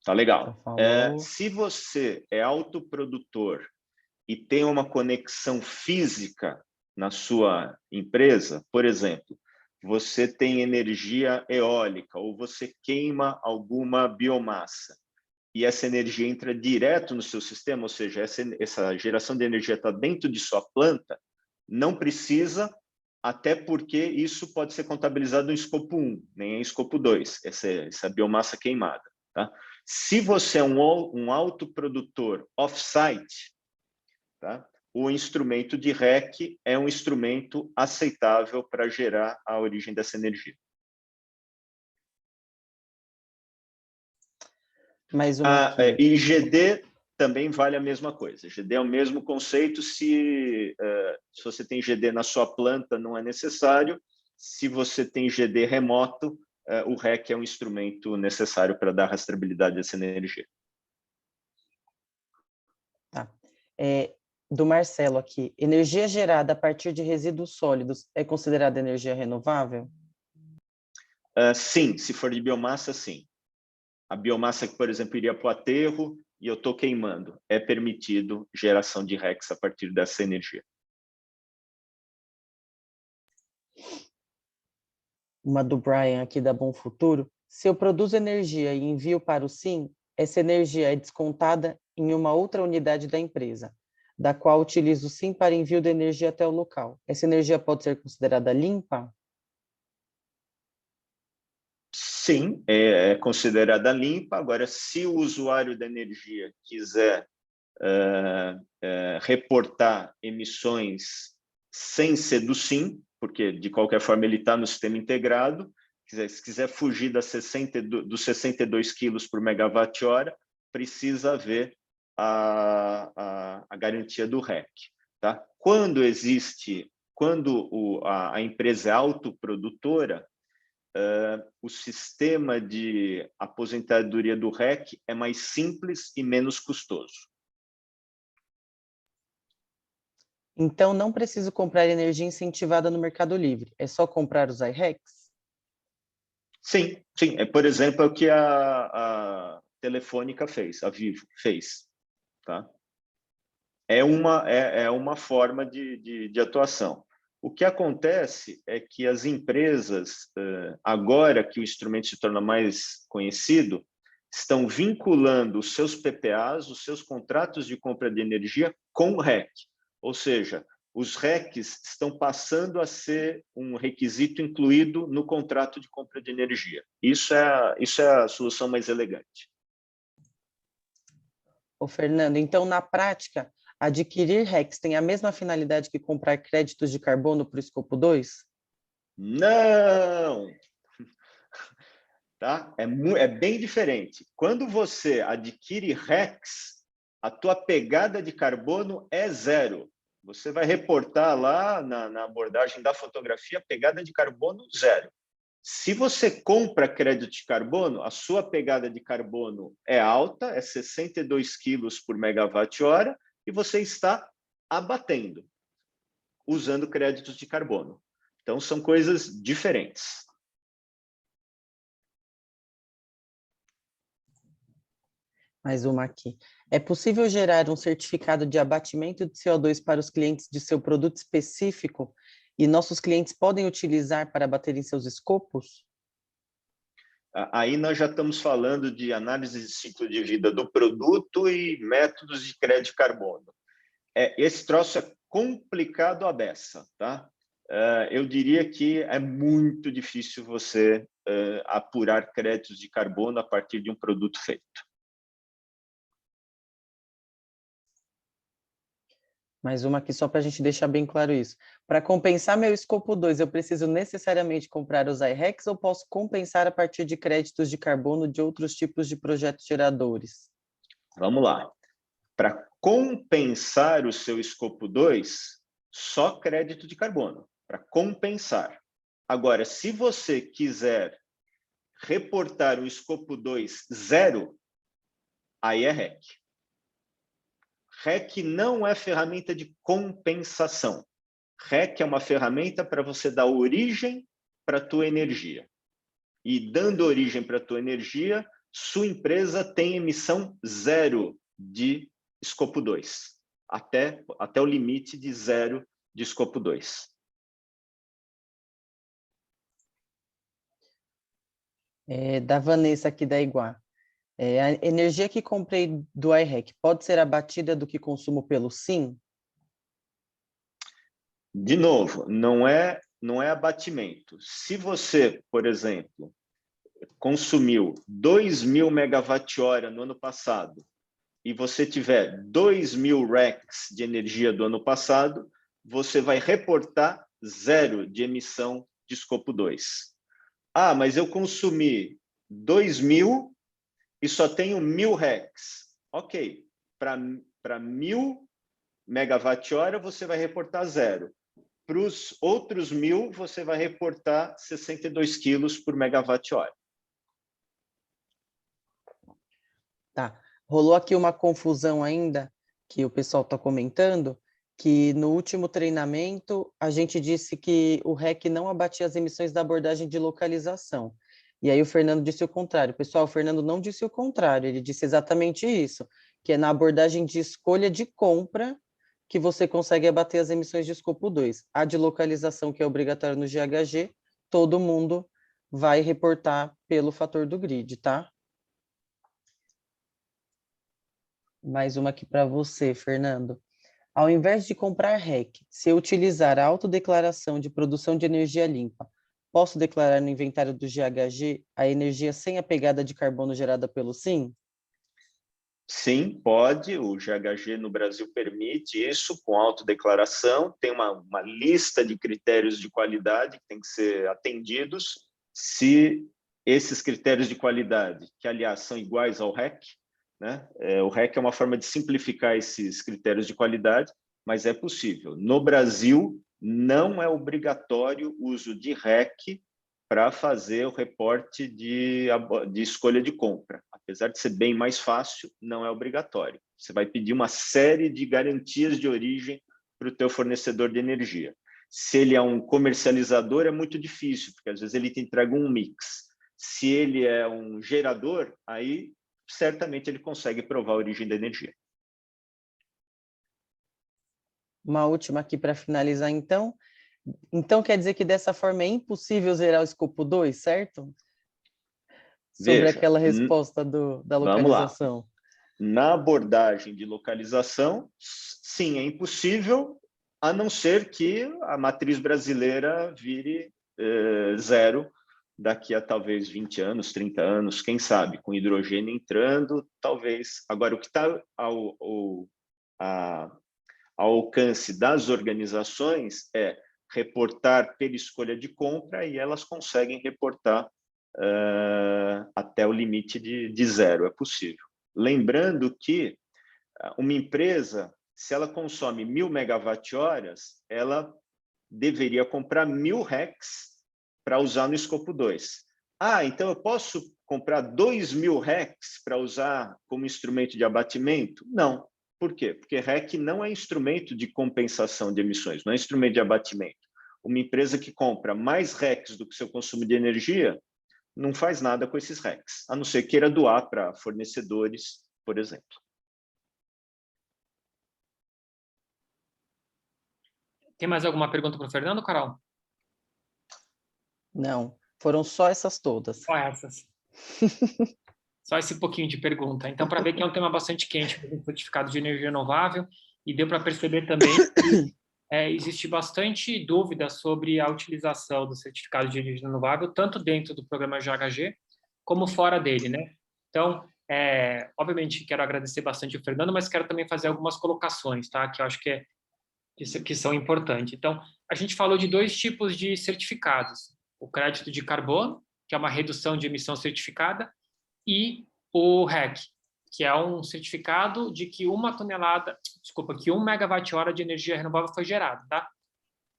Tá legal. falou. Se você é autoprodutor e tem uma conexão física na sua empresa, por exemplo, você tem energia eólica ou você queima alguma biomassa e essa energia entra direto no seu sistema, ou seja, essa geração de energia está dentro de sua planta, não precisa, até porque isso pode ser contabilizado em escopo 1, nem em escopo 2, essa biomassa queimada. Tá? Se você é um autoprodutor off-site, tá? O instrumento de REC é um instrumento aceitável para gerar a origem dessa energia. Mais uma aqui. E GD também vale a mesma coisa. GD é o mesmo conceito. Se você tem GD na sua planta, não é necessário. Se você tem GD remoto, o REC é um instrumento necessário para dar rastreabilidade dessa energia. Tá. Do Marcelo aqui. Energia gerada a partir de resíduos sólidos é considerada energia renovável? Sim, se for de biomassa, sim. A biomassa que, por exemplo, iria para o aterro e eu estou queimando, é permitido geração de RECs a partir dessa energia. Uma do Brian aqui da Bom Futuro. Se eu produzo energia e envio para o SIM, essa energia é descontada em uma outra unidade da empresa, da qual utilizo o SIM para envio de energia até o local. Essa energia pode ser considerada limpa? Sim, é considerada limpa. Agora, se o usuário da energia quiser reportar emissões sem ser do SIM, porque, de qualquer forma, ele está no sistema integrado, se quiser fugir dos 62 quilos por megawatt-hora, precisa haver a garantia do REC. Tá? Quando a empresa é autoprodutora, o sistema de aposentadoria do REC é mais simples e menos custoso. Então, não preciso comprar energia incentivada no Mercado Livre, é só comprar os iRECs? Sim, sim. Por exemplo, é o que a Telefônica fez, a Vivo fez. Tá? É uma forma de atuação. O que acontece é que as empresas, agora que o instrumento se torna mais conhecido, estão vinculando os seus PPAs, os seus contratos de compra de energia, com o REC. Ou seja, os RECs estão passando a ser um requisito incluído no contrato de compra de energia. Isso é a solução mais elegante. Ô, Fernando, então, na prática, adquirir RECs tem a mesma finalidade que comprar créditos de carbono para o escopo 2? Não! Tá? É bem diferente. Quando você adquire RECs, a tua pegada de carbono é zero. Você vai reportar lá na abordagem da fotografia pegada de carbono zero. Se você compra crédito de carbono, a sua pegada de carbono é alta, é 62 quilos por megawatt-hora, e você está abatendo, usando créditos de carbono. Então, são coisas diferentes. Mais uma aqui. É possível gerar um certificado de abatimento de CO2 para os clientes de seu produto específico e nossos clientes podem utilizar para abater em seus escopos? Aí nós já estamos falando de análise de ciclo de vida do produto e métodos de crédito de carbono. Esse troço é complicado à beça, tá? Eu diria que é muito difícil você apurar créditos de carbono a partir de um produto feito. Mais uma aqui só para a gente deixar bem claro isso. Para compensar meu escopo 2, eu preciso necessariamente comprar os iRECs ou posso compensar a partir de créditos de carbono de outros tipos de projetos geradores? Vamos lá. Para compensar o seu escopo 2, só crédito de carbono, para compensar. Agora, se você quiser reportar o escopo 2 zero, aí é REC. REC não é ferramenta de compensação. REC é uma ferramenta para você dar origem para a tua energia. E dando origem para a tua energia, sua empresa tem emissão zero de escopo 2, até o limite de zero de escopo 2. Da Vanessa aqui da Iguá. A energia que comprei do iREC pode ser abatida do que consumo pelo SIM? De novo, não é abatimento. Se você, por exemplo, consumiu 2.000 megawatt-hora no ano passado e você tiver 2.000 RECs de energia do ano passado, você vai reportar zero de emissão de escopo 2. Ah, mas eu consumi 2.000 e só tenho 1.000 RECs. Ok, para 1.000 megawatt-hora você vai reportar zero. Para os outros 1.000, você vai reportar 62 quilos por megawatt-hora. Tá. Rolou aqui uma confusão ainda, que o pessoal está comentando, que no último treinamento a gente disse que o REC não abatia as emissões da abordagem de localização. E aí o Fernando disse o contrário. Pessoal, o Fernando não disse o contrário, ele disse exatamente isso, que é na abordagem de escolha de compra que você consegue abater as emissões de escopo 2. A de localização, que é obrigatória no GHG, todo mundo vai reportar pelo fator do grid, tá? Mais uma aqui para você, Fernando. Ao invés de comprar REC, se eu utilizar a autodeclaração de produção de energia limpa, posso declarar no inventário do GHG a energia sem a pegada de carbono gerada pelo SIM? Sim, pode. O GHG no Brasil permite isso com autodeclaração. Tem uma lista de critérios de qualidade que tem que ser atendidos. Se esses critérios de qualidade, que aliás são iguais ao REC, né? O REC é uma forma de simplificar esses critérios de qualidade, mas é possível. No Brasil, não é obrigatório o uso de REC para fazer o reporte de escolha de compra. Apesar de ser bem mais fácil, não é obrigatório. Você vai pedir uma série de garantias de origem para o teu fornecedor de energia. Se ele é um comercializador, é muito difícil, porque às vezes ele te entrega um mix. Se ele é um gerador, aí certamente ele consegue provar a origem da energia. Uma última aqui para finalizar, então. Então, quer dizer que dessa forma é impossível zerar o escopo 2, certo? Sobre Veja, aquela resposta da localização. Vamos lá. Na abordagem de localização, sim, é impossível, a não ser que a matriz brasileira vire zero daqui a talvez 20 anos, 30 anos, quem sabe, com hidrogênio entrando, talvez. Agora, o que está ao alcance das organizações é reportar pela escolha de compra e elas conseguem reportar até o limite de zero, é possível. Lembrando que uma empresa, se ela consome 1.000 megawatt-horas, ela deveria comprar 1.000 RECs para usar no escopo 2. Ah, então eu posso comprar 2.000 RECs para usar como instrumento de abatimento? Não. Por quê? Porque REC não é instrumento de compensação de emissões, não é instrumento de abatimento. Uma empresa que compra mais RECs do que seu consumo de energia não faz nada com esses RECs, a não ser queira doar para fornecedores por exemplo. Tem mais alguma pergunta para o Fernando, Carol? Não, foram só essas todas. Só essas. Só esse pouquinho de pergunta. Então, para ver que é um tema bastante quente, o certificado de energia renovável, e deu para perceber também que existe bastante dúvida sobre a utilização do certificado de energia renovável, tanto dentro do programa GHG, como fora dele, né? Então, obviamente, quero agradecer bastante o Fernando, mas quero também fazer algumas colocações, tá? Que eu acho que são importantes. Então, a gente falou de dois tipos de certificados. O crédito de carbono, que é uma redução de emissão certificada, e o REC, que é um certificado de que 1 megawatt-hora de energia renovável foi gerado, tá?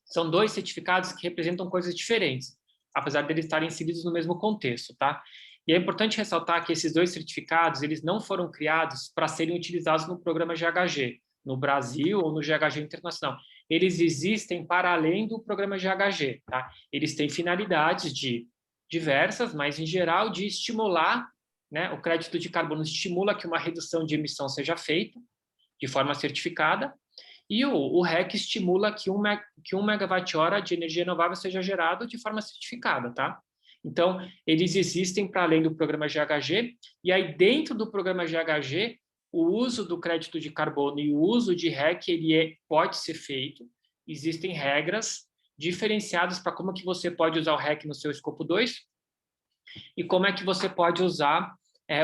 São dois certificados que representam coisas diferentes, apesar de eles estarem inseridos no mesmo contexto, tá? E é importante ressaltar que esses dois certificados, eles não foram criados para serem utilizados no programa GHG, no Brasil ou no GHG internacional. Eles existem para além do programa GHG, tá? Eles têm finalidades diversas, mas, em geral, de estimular, né? O crédito de carbono estimula que uma redução de emissão seja feita de forma certificada, e o REC estimula que 1 megawatt-hora de energia renovável seja gerado de forma certificada, tá? Então, eles existem para além do programa GHG, e aí dentro do programa GHG, o uso do crédito de carbono e o uso de REC, pode ser feito. Existem regras diferenciadas para como que você pode usar o REC no seu escopo 2 e como é que você pode usar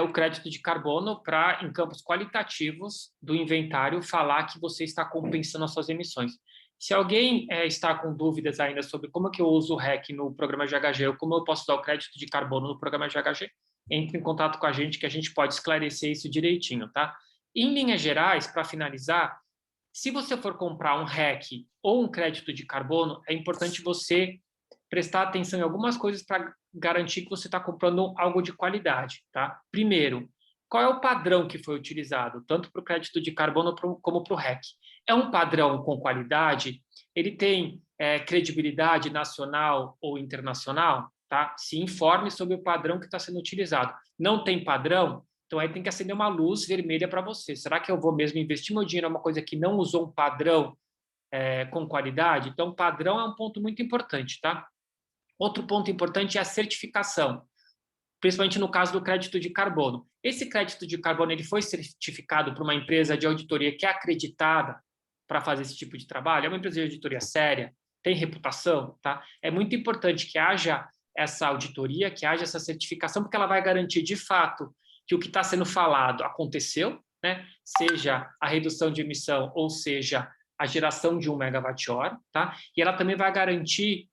o crédito de carbono para, em campos qualitativos do inventário, falar que você está compensando as suas emissões. Se alguém está com dúvidas ainda sobre como que eu uso o REC no programa GHG ou como eu posso usar o crédito de carbono no programa GHG, entre em contato com a gente que a gente pode esclarecer isso direitinho, tá? Em linhas gerais, para finalizar, se você for comprar um REC ou um crédito de carbono, é importante você prestar atenção em algumas coisas para garantir que você está comprando algo de qualidade, tá? Primeiro, qual é o padrão que foi utilizado, tanto para o crédito de carbono como para o REC? É um padrão com qualidade? Ele tem credibilidade nacional ou internacional? Tá? Se informe sobre o padrão que está sendo utilizado. Não tem padrão? Então, aí tem que acender uma luz vermelha para você. Será que eu vou mesmo investir meu dinheiro em uma coisa que não usou um padrão com qualidade? Então, padrão é um ponto muito importante, tá? Outro ponto importante é a certificação, principalmente no caso do crédito de carbono. Esse crédito de carbono ele foi certificado por uma empresa de auditoria que é acreditada para fazer esse tipo de trabalho, é uma empresa de auditoria séria, tem reputação, tá? É muito importante que haja essa auditoria, que haja essa certificação, porque ela vai garantir, de fato, que o que está sendo falado aconteceu, né? Seja a redução de emissão ou seja a geração de 1 megawatt-hora, tá? E ela também vai garantir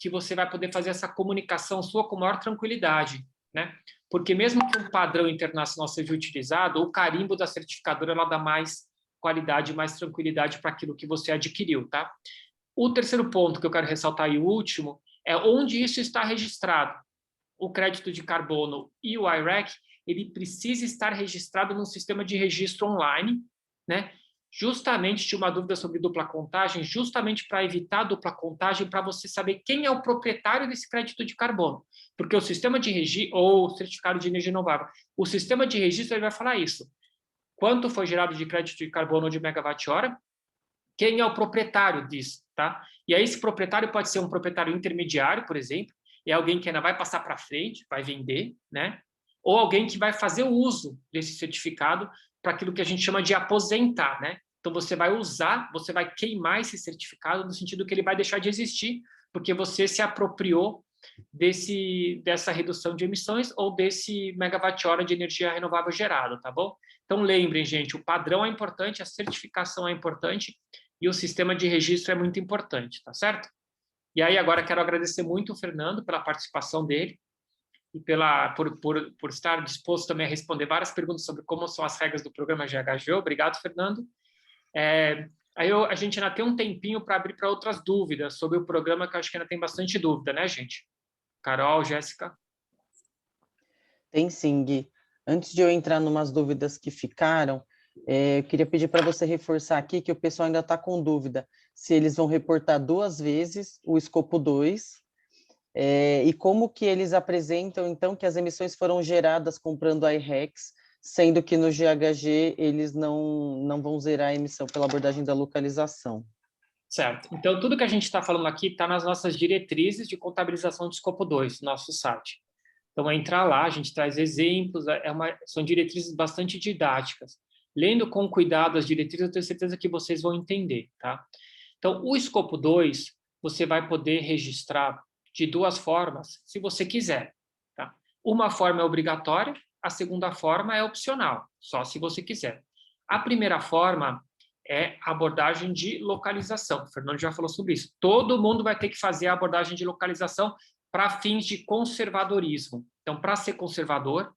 que você vai poder fazer essa comunicação sua com maior tranquilidade, né? Porque mesmo que um padrão internacional seja utilizado, o carimbo da certificadora ela dá mais qualidade, mais tranquilidade para aquilo que você adquiriu, tá? O terceiro ponto que eu quero ressaltar e o último é onde isso está registrado. O crédito de carbono e o I-REC, ele precisa estar registrado num sistema de registro online, né? Justamente tinha uma dúvida sobre dupla contagem, justamente para evitar dupla contagem, para você saber quem é o proprietário desse crédito de carbono. Porque o sistema de registro, ou certificado de energia renovável, o sistema de registro ele vai falar isso. Quanto foi gerado de crédito de carbono ou de megawatt-hora? Quem é o proprietário disso, tá? E aí esse proprietário pode ser um proprietário intermediário, por exemplo, é alguém que ainda vai passar para frente, vai vender, né? Ou alguém que vai fazer o uso desse certificado para aquilo que a gente chama de aposentar, né? Então, você vai usar, você vai queimar esse certificado no sentido que ele vai deixar de existir, porque você se apropriou dessa redução de emissões ou desse megawatt-hora de energia renovável gerado, tá bom? Então, lembrem, gente, o padrão é importante, a certificação é importante e o sistema de registro é muito importante, tá certo? E aí, agora, quero agradecer muito o Fernando pela participação dele e por estar disposto também a responder várias perguntas sobre como são as regras do programa GHG. Obrigado, Fernando. A gente ainda tem um tempinho para abrir para outras dúvidas sobre o programa, que eu acho que ainda tem bastante dúvida, né, gente? Carol, Jéssica? Tem sim, Gui. Antes de eu entrar em umas dúvidas que ficaram, eu queria pedir para você reforçar aqui que o pessoal ainda está com dúvida se eles vão reportar 2 vezes o escopo 2, e como que eles apresentam, então, que as emissões foram geradas comprando iRECs, sendo que no GHG eles não vão zerar a emissão pela abordagem da localização. Certo. Então, tudo que a gente está falando aqui está nas nossas diretrizes de contabilização de escopo 2, no nosso site. Então, é entrar lá, a gente traz exemplos, são diretrizes bastante didáticas. Lendo com cuidado as diretrizes, eu tenho certeza que vocês vão entender, tá? Então, o escopo 2, você vai poder registrar de duas formas, se você quiser, tá? Uma forma é obrigatória, a segunda forma é opcional, só se você quiser. A primeira forma é a abordagem de localização. O Fernando já falou sobre isso. Todo mundo vai ter que fazer a abordagem de localização para fins de conservadorismo. Então, para ser conservador,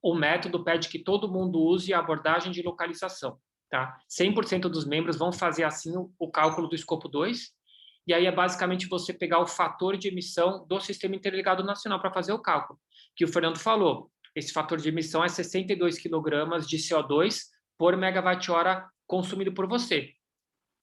o método pede que todo mundo use a abordagem de localização. Tá? 100% dos membros vão fazer assim o cálculo do escopo 2, e aí é basicamente você pegar o fator de emissão do Sistema Interligado Nacional para fazer o cálculo, que o Fernando falou. Esse fator de emissão é 62 kg de CO2 por megawatt-hora consumido por você.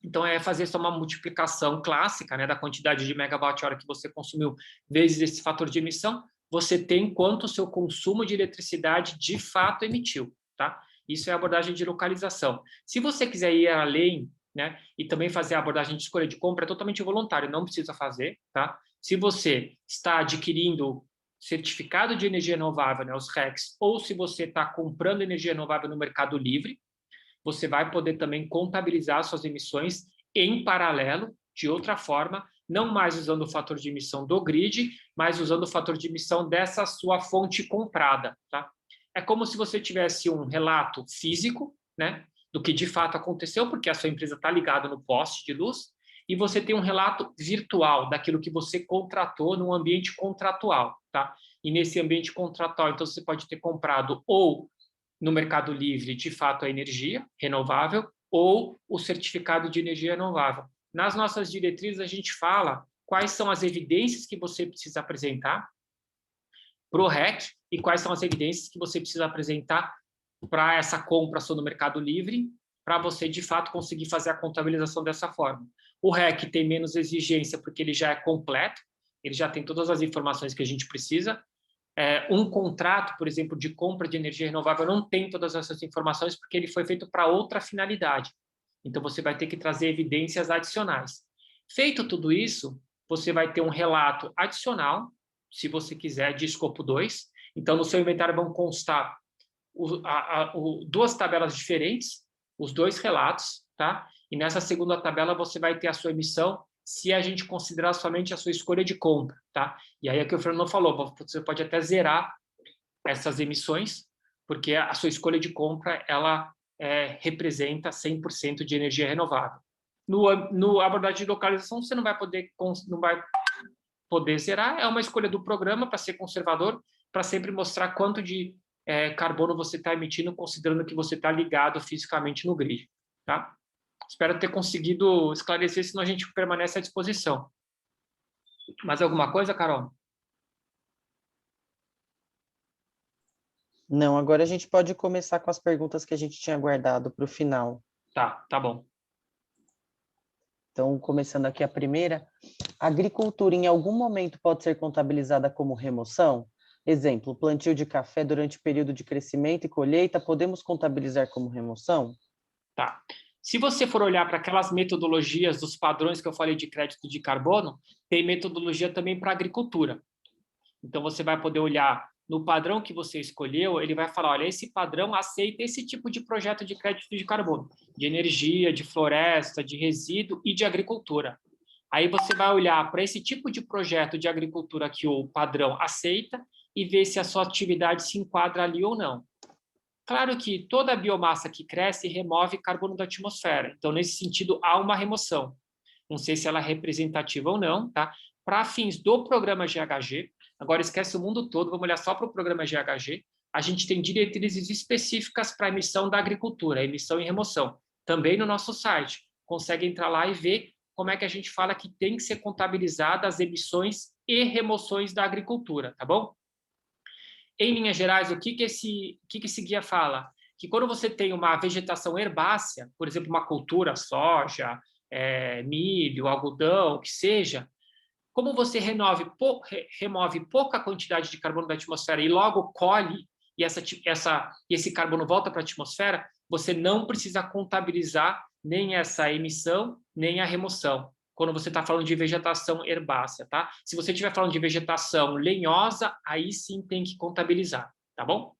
Então, é fazer só uma multiplicação clássica, né, da quantidade de megawatt-hora que você consumiu vezes esse fator de emissão, você tem quanto o seu consumo de eletricidade de fato emitiu, tá? Isso é a abordagem de localização. Se você quiser ir além, né, e também fazer a abordagem de escolha de compra, é totalmente voluntário, não precisa fazer, tá? Se você está adquirindo certificado de energia renovável, né, os RECs, ou se você está comprando energia renovável no Mercado Livre, você vai poder também contabilizar suas emissões em paralelo, de outra forma, não mais usando o fator de emissão do grid, mas usando o fator de emissão dessa sua fonte comprada, tá? É como se você tivesse um relato físico, né, do que de fato aconteceu, porque a sua empresa está ligada no poste de luz, e você tem um relato virtual daquilo que você contratou num ambiente contratual, tá? E nesse ambiente contratual, então, você pode ter comprado ou no Mercado Livre, de fato, a energia renovável ou o certificado de energia renovável. Nas nossas diretrizes, a gente fala quais são as evidências que você precisa apresentar para o REC e quais são as evidências que você precisa apresentar para essa compra só no Mercado Livre, para você, de fato, conseguir fazer a contabilização dessa forma. O REC tem menos exigência porque ele já é completo, ele já tem todas as informações que a gente precisa. Um contrato, por exemplo, de compra de energia renovável não tem todas essas informações porque ele foi feito para outra finalidade. Então, você vai ter que trazer evidências adicionais. Feito tudo isso, você vai ter um relato adicional, se você quiser, de escopo 2. Então, no seu inventário vão constar duas tabelas diferentes, os dois relatos, tá? E nessa segunda tabela você vai ter a sua emissão se a gente considerar somente a sua escolha de compra, tá? E aí é o que o Fernando falou, você pode até zerar essas emissões, porque a sua escolha de compra, ela representa 100% de energia renovável. No abordagem de localização, você não vai poder zerar, é uma escolha do programa para ser conservador, para sempre mostrar quanto de carbono você está emitindo, considerando que você está ligado fisicamente no grid, tá? Espero ter conseguido esclarecer, senão a gente permanece à disposição. Mais alguma coisa, Carol? Não, agora a gente pode começar com as perguntas que a gente tinha guardado para o final. Tá bom. Então, começando aqui a primeira, a agricultura em algum momento pode ser contabilizada como remoção? Exemplo, plantio de café durante o período de crescimento e colheita, podemos contabilizar como remoção? Tá. Se você for olhar para aquelas metodologias dos padrões que eu falei de crédito de carbono, tem metodologia também para agricultura. Então, você vai poder olhar no padrão que você escolheu, ele vai falar, olha, esse padrão aceita esse tipo de projeto de crédito de carbono, de energia, de floresta, de resíduo e de agricultura. Aí você vai olhar para esse tipo de projeto de agricultura que o padrão aceita e ver se a sua atividade se enquadra ali ou não. Claro que toda a biomassa que cresce remove carbono da atmosfera. Então, nesse sentido, há uma remoção. Não sei se ela é representativa ou não, tá? Para fins do programa GHG, agora esquece o mundo todo, vamos olhar só para o programa GHG, a gente tem diretrizes específicas para a emissão da agricultura, emissão e remoção. Também no nosso site. Consegue entrar lá e ver como é que a gente fala que tem que ser contabilizada as emissões e remoções da agricultura, tá bom? Em linhas gerais, o que esse guia fala? Que quando você tem uma vegetação herbácea, por exemplo, uma cultura, soja, milho, algodão, o que seja, como você remove pouca quantidade de carbono da atmosfera e logo colhe e esse carbono volta para a atmosfera, você não precisa contabilizar nem essa emissão, nem a remoção, quando você está falando de vegetação herbácea, tá? Se você estiver falando de vegetação lenhosa, aí sim tem que contabilizar, tá bom?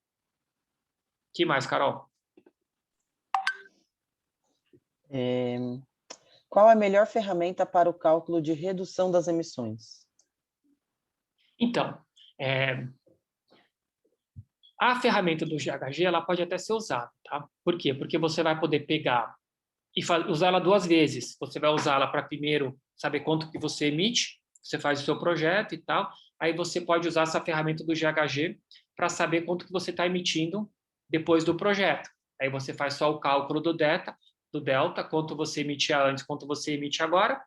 Que mais, Carol? Qual a melhor ferramenta para o cálculo de redução das emissões? Então, a ferramenta do GHG, ela pode até ser usada, tá? Por quê? Porque você vai poder pegar e usar ela duas vezes. Você vai usá-la para primeiro saber quanto que você emite, você faz o seu projeto e tal, aí você pode usar essa ferramenta do GHG para saber quanto que você está emitindo depois do projeto. Aí você faz só o cálculo do delta, quanto você emitia antes, quanto você emite agora,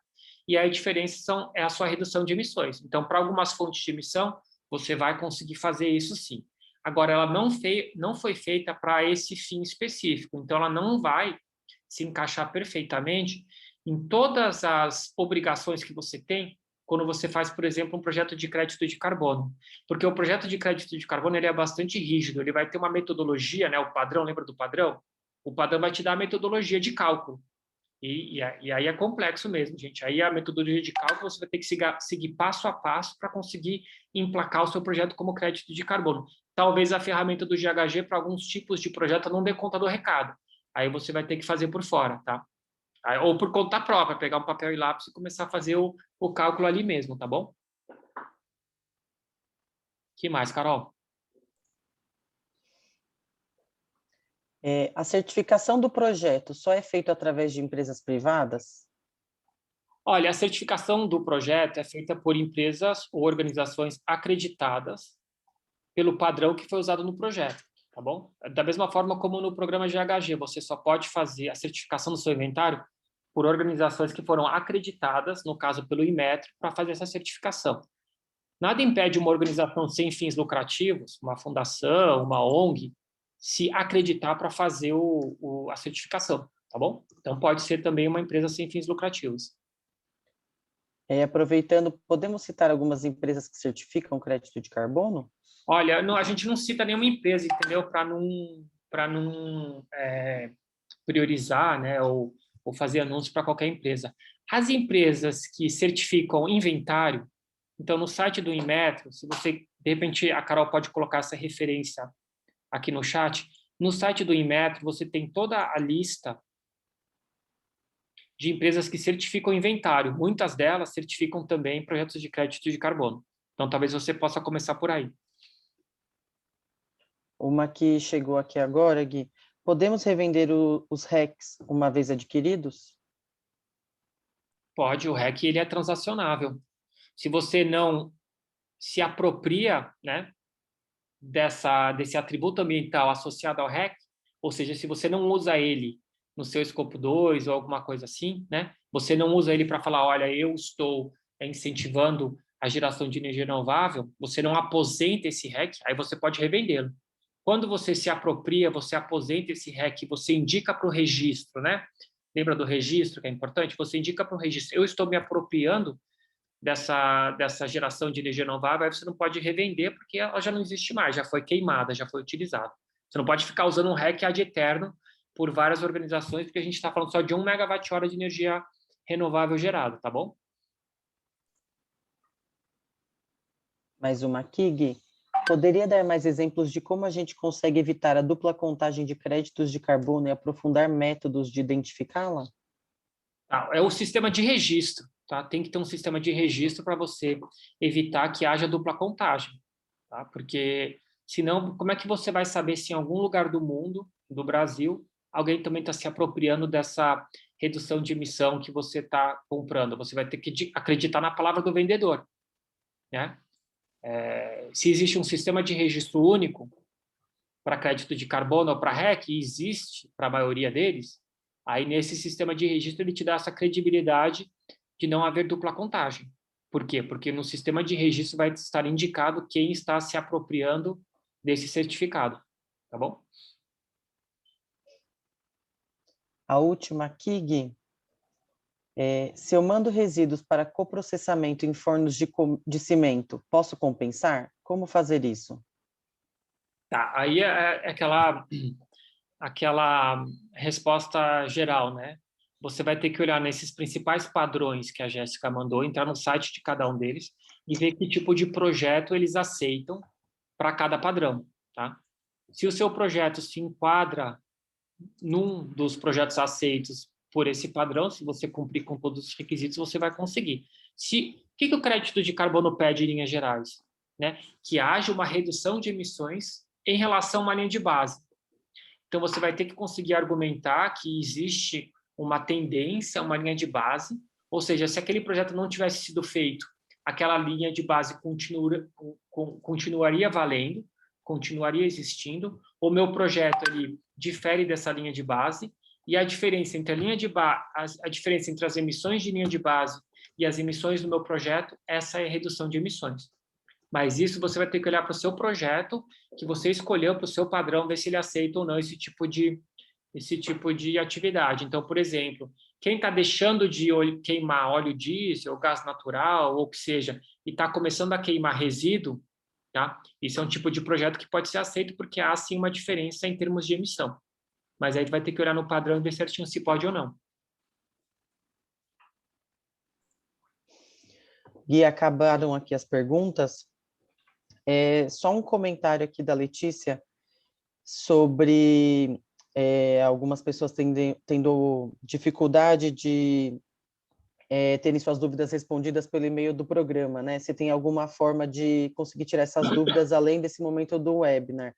e aí a diferença é a sua redução de emissões. Então, para algumas fontes de emissão, você vai conseguir fazer isso sim. Agora, ela não foi feita para esse fim específico, então ela não vai se encaixar perfeitamente em todas as obrigações que você tem quando você faz, por exemplo, um projeto de crédito de carbono. Porque o projeto de crédito de carbono ele é bastante rígido, ele vai ter uma metodologia, né, o padrão, lembra do padrão? O padrão vai te dar a metodologia de cálculo. E aí é complexo mesmo, gente. Aí a metodologia de cálculo você vai ter que seguir passo a passo para conseguir emplacar o seu projeto como crédito de carbono. Talvez a ferramenta do GHG para alguns tipos de projeto não dê conta do recado. Aí você vai ter que fazer por fora, tá? Ou por conta própria, pegar um papel e lápis e começar a fazer o cálculo ali mesmo, tá bom? Que mais, Carol? A certificação do projeto só é feita através de empresas privadas? Olha, a certificação do projeto é feita por empresas ou organizações acreditadas pelo padrão que foi usado no projeto, tá bom? Da mesma forma como no programa GHG, você só pode fazer a certificação do seu inventário por organizações que foram acreditadas, no caso pelo Inmetro, para fazer essa certificação. Nada impede uma organização sem fins lucrativos, uma fundação, uma ONG, se acreditar para fazer a certificação, tá bom? Então, pode ser também uma empresa sem fins lucrativos. Aproveitando, podemos citar algumas empresas que certificam crédito de carbono? Olha, a gente não cita nenhuma empresa, entendeu? Para não priorizar, né, ou fazer anúncios para qualquer empresa. As empresas que certificam inventário, então, no site do Inmetro, se você, de repente, a Carol pode colocar essa referência aqui no chat, no site do Inmetro você tem toda a lista de empresas que certificam inventário. Muitas delas certificam também projetos de crédito de carbono. Então, talvez você possa começar por aí. Uma que chegou aqui agora, Gui. Podemos revender os RECs uma vez adquiridos? Pode, o REC ele é transacionável. Se você não se apropria, né, desse atributo ambiental associado ao REC, ou seja, se você não usa ele no seu escopo 2 ou alguma coisa assim, né, você não usa ele para falar, olha, eu estou incentivando a geração de energia renovável, você não aposenta esse REC, aí você pode revendê-lo. Quando você se apropria, você aposenta esse REC, você indica para o registro, né? Lembra do registro, que é importante? Você indica para o registro, eu estou me apropriando dessa geração de energia renovável, aí você não pode revender porque ela já não existe mais, já foi queimada, já foi utilizada. Você não pode ficar usando um REC ad eterno por várias organizações, porque a gente está falando só de 1 megawatt-hora de energia renovável gerada, tá bom? Mais uma aqui, Gui. Poderia dar mais exemplos de como a gente consegue evitar a dupla contagem de créditos de carbono e aprofundar métodos de identificá-la? É o sistema de registro, tá? Tem que ter um sistema de registro para você evitar que haja dupla contagem, tá? Porque senão, como é que você vai saber se em algum lugar do mundo, do Brasil, alguém também está se apropriando dessa redução de emissão que você está comprando? Você vai ter que acreditar na palavra do vendedor, né? Se existe um sistema de registro único para crédito de carbono ou para REC, e existe para a maioria deles, aí nesse sistema de registro ele te dá essa credibilidade de não haver dupla contagem. Por quê? Porque no sistema de registro vai estar indicado quem está se apropriando desse certificado, tá bom? A última aqui, Gui. Se eu mando resíduos para coprocessamento em fornos de cimento, posso compensar? Como fazer isso? Tá, aí é aquela resposta geral, né? Você vai ter que olhar nesses principais padrões que a Jéssica mandou, entrar no site de cada um deles e ver que tipo de projeto eles aceitam para cada padrão, tá? Se o seu projeto se enquadra num dos projetos aceitos por esse padrão, se você cumprir com todos os requisitos, você vai conseguir. O que o crédito de carbono pede em linhas gerais? Né? Que haja uma redução de emissões em relação a uma linha de base. Então, você vai ter que conseguir argumentar que existe uma tendência, uma linha de base, ou seja, se aquele projeto não tivesse sido feito, aquela linha de base continuaria valendo, continuaria existindo, o meu projeto ele difere dessa linha de base, e a diferença entre a diferença entre as emissões de linha de base e as emissões do meu projeto, essa é a redução de emissões. Mas isso você vai ter que olhar para o seu projeto, que você escolheu para o seu padrão, ver se ele aceita ou não esse tipo de atividade. Então, por exemplo, quem está deixando de queimar óleo diesel, gás natural, ou o que seja, e está começando a queimar resíduo, tá? Isso é um tipo de projeto que pode ser aceito porque há, sim, uma diferença em termos de emissão. Mas aí tu vai ter que olhar no padrão e ver certinho se pode ou não. Gui, acabaram aqui as perguntas. Só um comentário aqui da Letícia sobre algumas pessoas tendo dificuldade de terem suas dúvidas respondidas pelo e-mail do programa, né? Se tem alguma forma de conseguir tirar essas dúvidas além desse momento do webinar.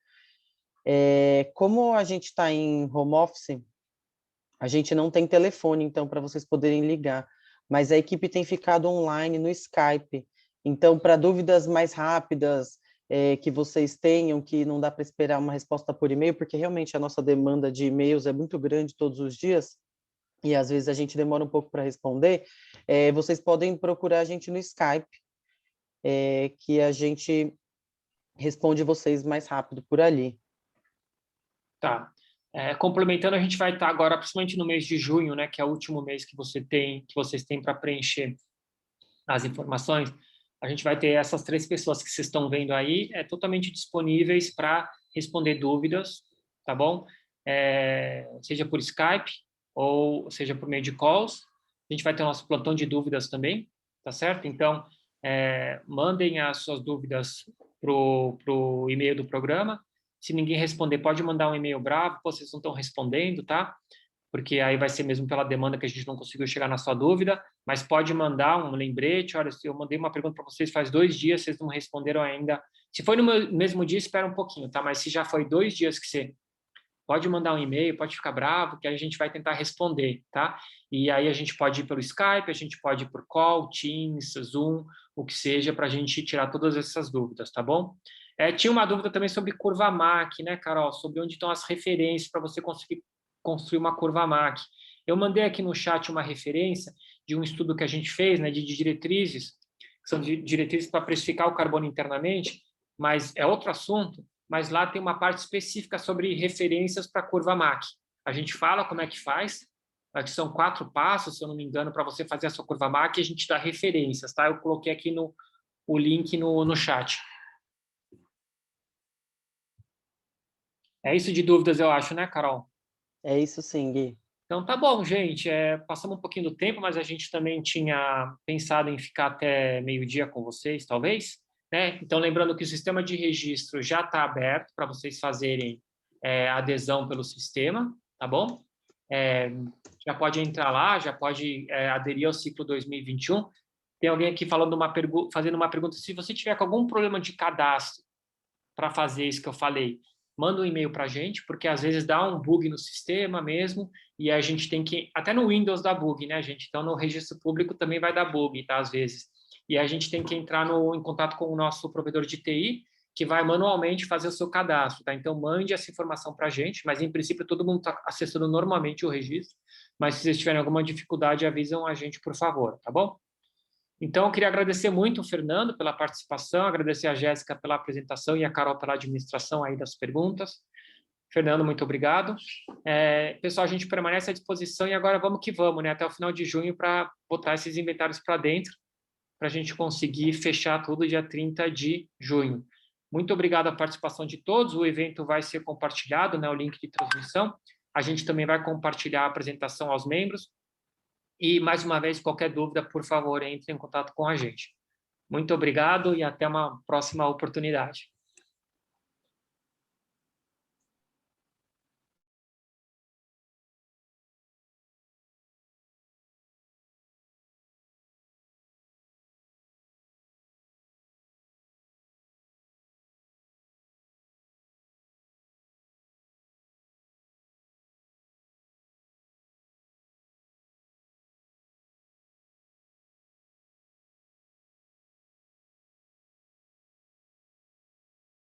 Como a gente está em home office, a gente não tem telefone, então, para vocês poderem ligar, mas a equipe tem ficado online no Skype. Então, para dúvidas mais rápidas que vocês tenham, que não dá para esperar uma resposta por e-mail, porque realmente a nossa demanda de e-mails é muito grande todos os dias, e às vezes a gente demora um pouco para responder, vocês podem procurar a gente no Skype, que a gente responde vocês mais rápido por ali. Tá. Complementando, a gente vai estar agora, principalmente no mês de junho, né, que é o último mês que vocês têm para preencher as informações. A gente vai ter essas 3 pessoas que vocês estão vendo aí, totalmente disponíveis para responder dúvidas, tá bom? Seja por Skype ou seja por meio de calls. A gente vai ter o nosso plantão de dúvidas também, tá certo? Então, mandem as suas dúvidas pro e-mail do programa. Se ninguém responder, pode mandar um e-mail bravo, vocês não estão respondendo, tá? Porque aí vai ser mesmo pela demanda que a gente não conseguiu chegar na sua dúvida, mas pode mandar um lembrete, olha, se eu mandei uma pergunta para vocês faz 2 dias, vocês não responderam ainda. Se foi no mesmo dia, espera um pouquinho, tá? Mas se já foi 2 dias que você pode mandar um e-mail, pode ficar bravo, que aí a gente vai tentar responder, tá? E aí a gente pode ir pelo Skype, a gente pode ir por call, Teams, Zoom, o que seja, para a gente tirar todas essas dúvidas, tá bom? Tinha uma dúvida também sobre curva Mach, né, Carol? Sobre onde estão as referências para você conseguir construir uma curva Mach. Eu mandei aqui no chat uma referência de um estudo que a gente fez, né, de diretrizes, que são diretrizes para precificar o carbono internamente, mas é outro assunto, mas lá tem uma parte específica sobre referências para a curva Mach. A gente fala como é que faz, que são 4 passos, se eu não me engano, para você fazer a sua curva Mach, e a gente dá referências, tá? Eu coloquei aqui o link no chat. É isso de dúvidas, eu acho, né, Carol? É isso sim, Gui. Então, tá bom, gente. Passamos um pouquinho do tempo, mas a gente também tinha pensado em ficar até meio-dia com vocês, talvez, né? Então, lembrando que o sistema de registro já está aberto para vocês fazerem adesão pelo sistema, tá bom? Já pode entrar lá, já pode aderir ao ciclo 2021. Tem alguém aqui fazendo uma pergunta, se você tiver com algum problema de cadastro para fazer isso que eu falei, manda um e-mail para a gente, porque às vezes dá um bug no sistema mesmo, e a gente tem que, até no Windows dá bug, né, gente? Então, no registro público também vai dar bug, tá, às vezes. E a gente tem que entrar em contato com o nosso provedor de TI, que vai manualmente fazer o seu cadastro, tá? Então, mande essa informação para a gente, mas, em princípio, todo mundo está acessando normalmente o registro, mas se vocês tiverem alguma dificuldade, avisam a gente, por favor, tá bom? Então, eu queria agradecer muito o Fernando pela participação, agradecer a Jéssica pela apresentação e a Carol pela administração aí das perguntas. Fernando, muito obrigado. Pessoal, a gente permanece à disposição e agora vamos que vamos, né? Até o final de junho para botar esses inventários para dentro, para a gente conseguir fechar tudo dia 30 de junho. Muito obrigado à participação de todos. O evento vai ser compartilhado, né, o link de transmissão. A gente também vai compartilhar a apresentação aos membros. E, mais uma vez, qualquer dúvida, por favor, entre em contato com a gente. Muito obrigado e até uma próxima oportunidade.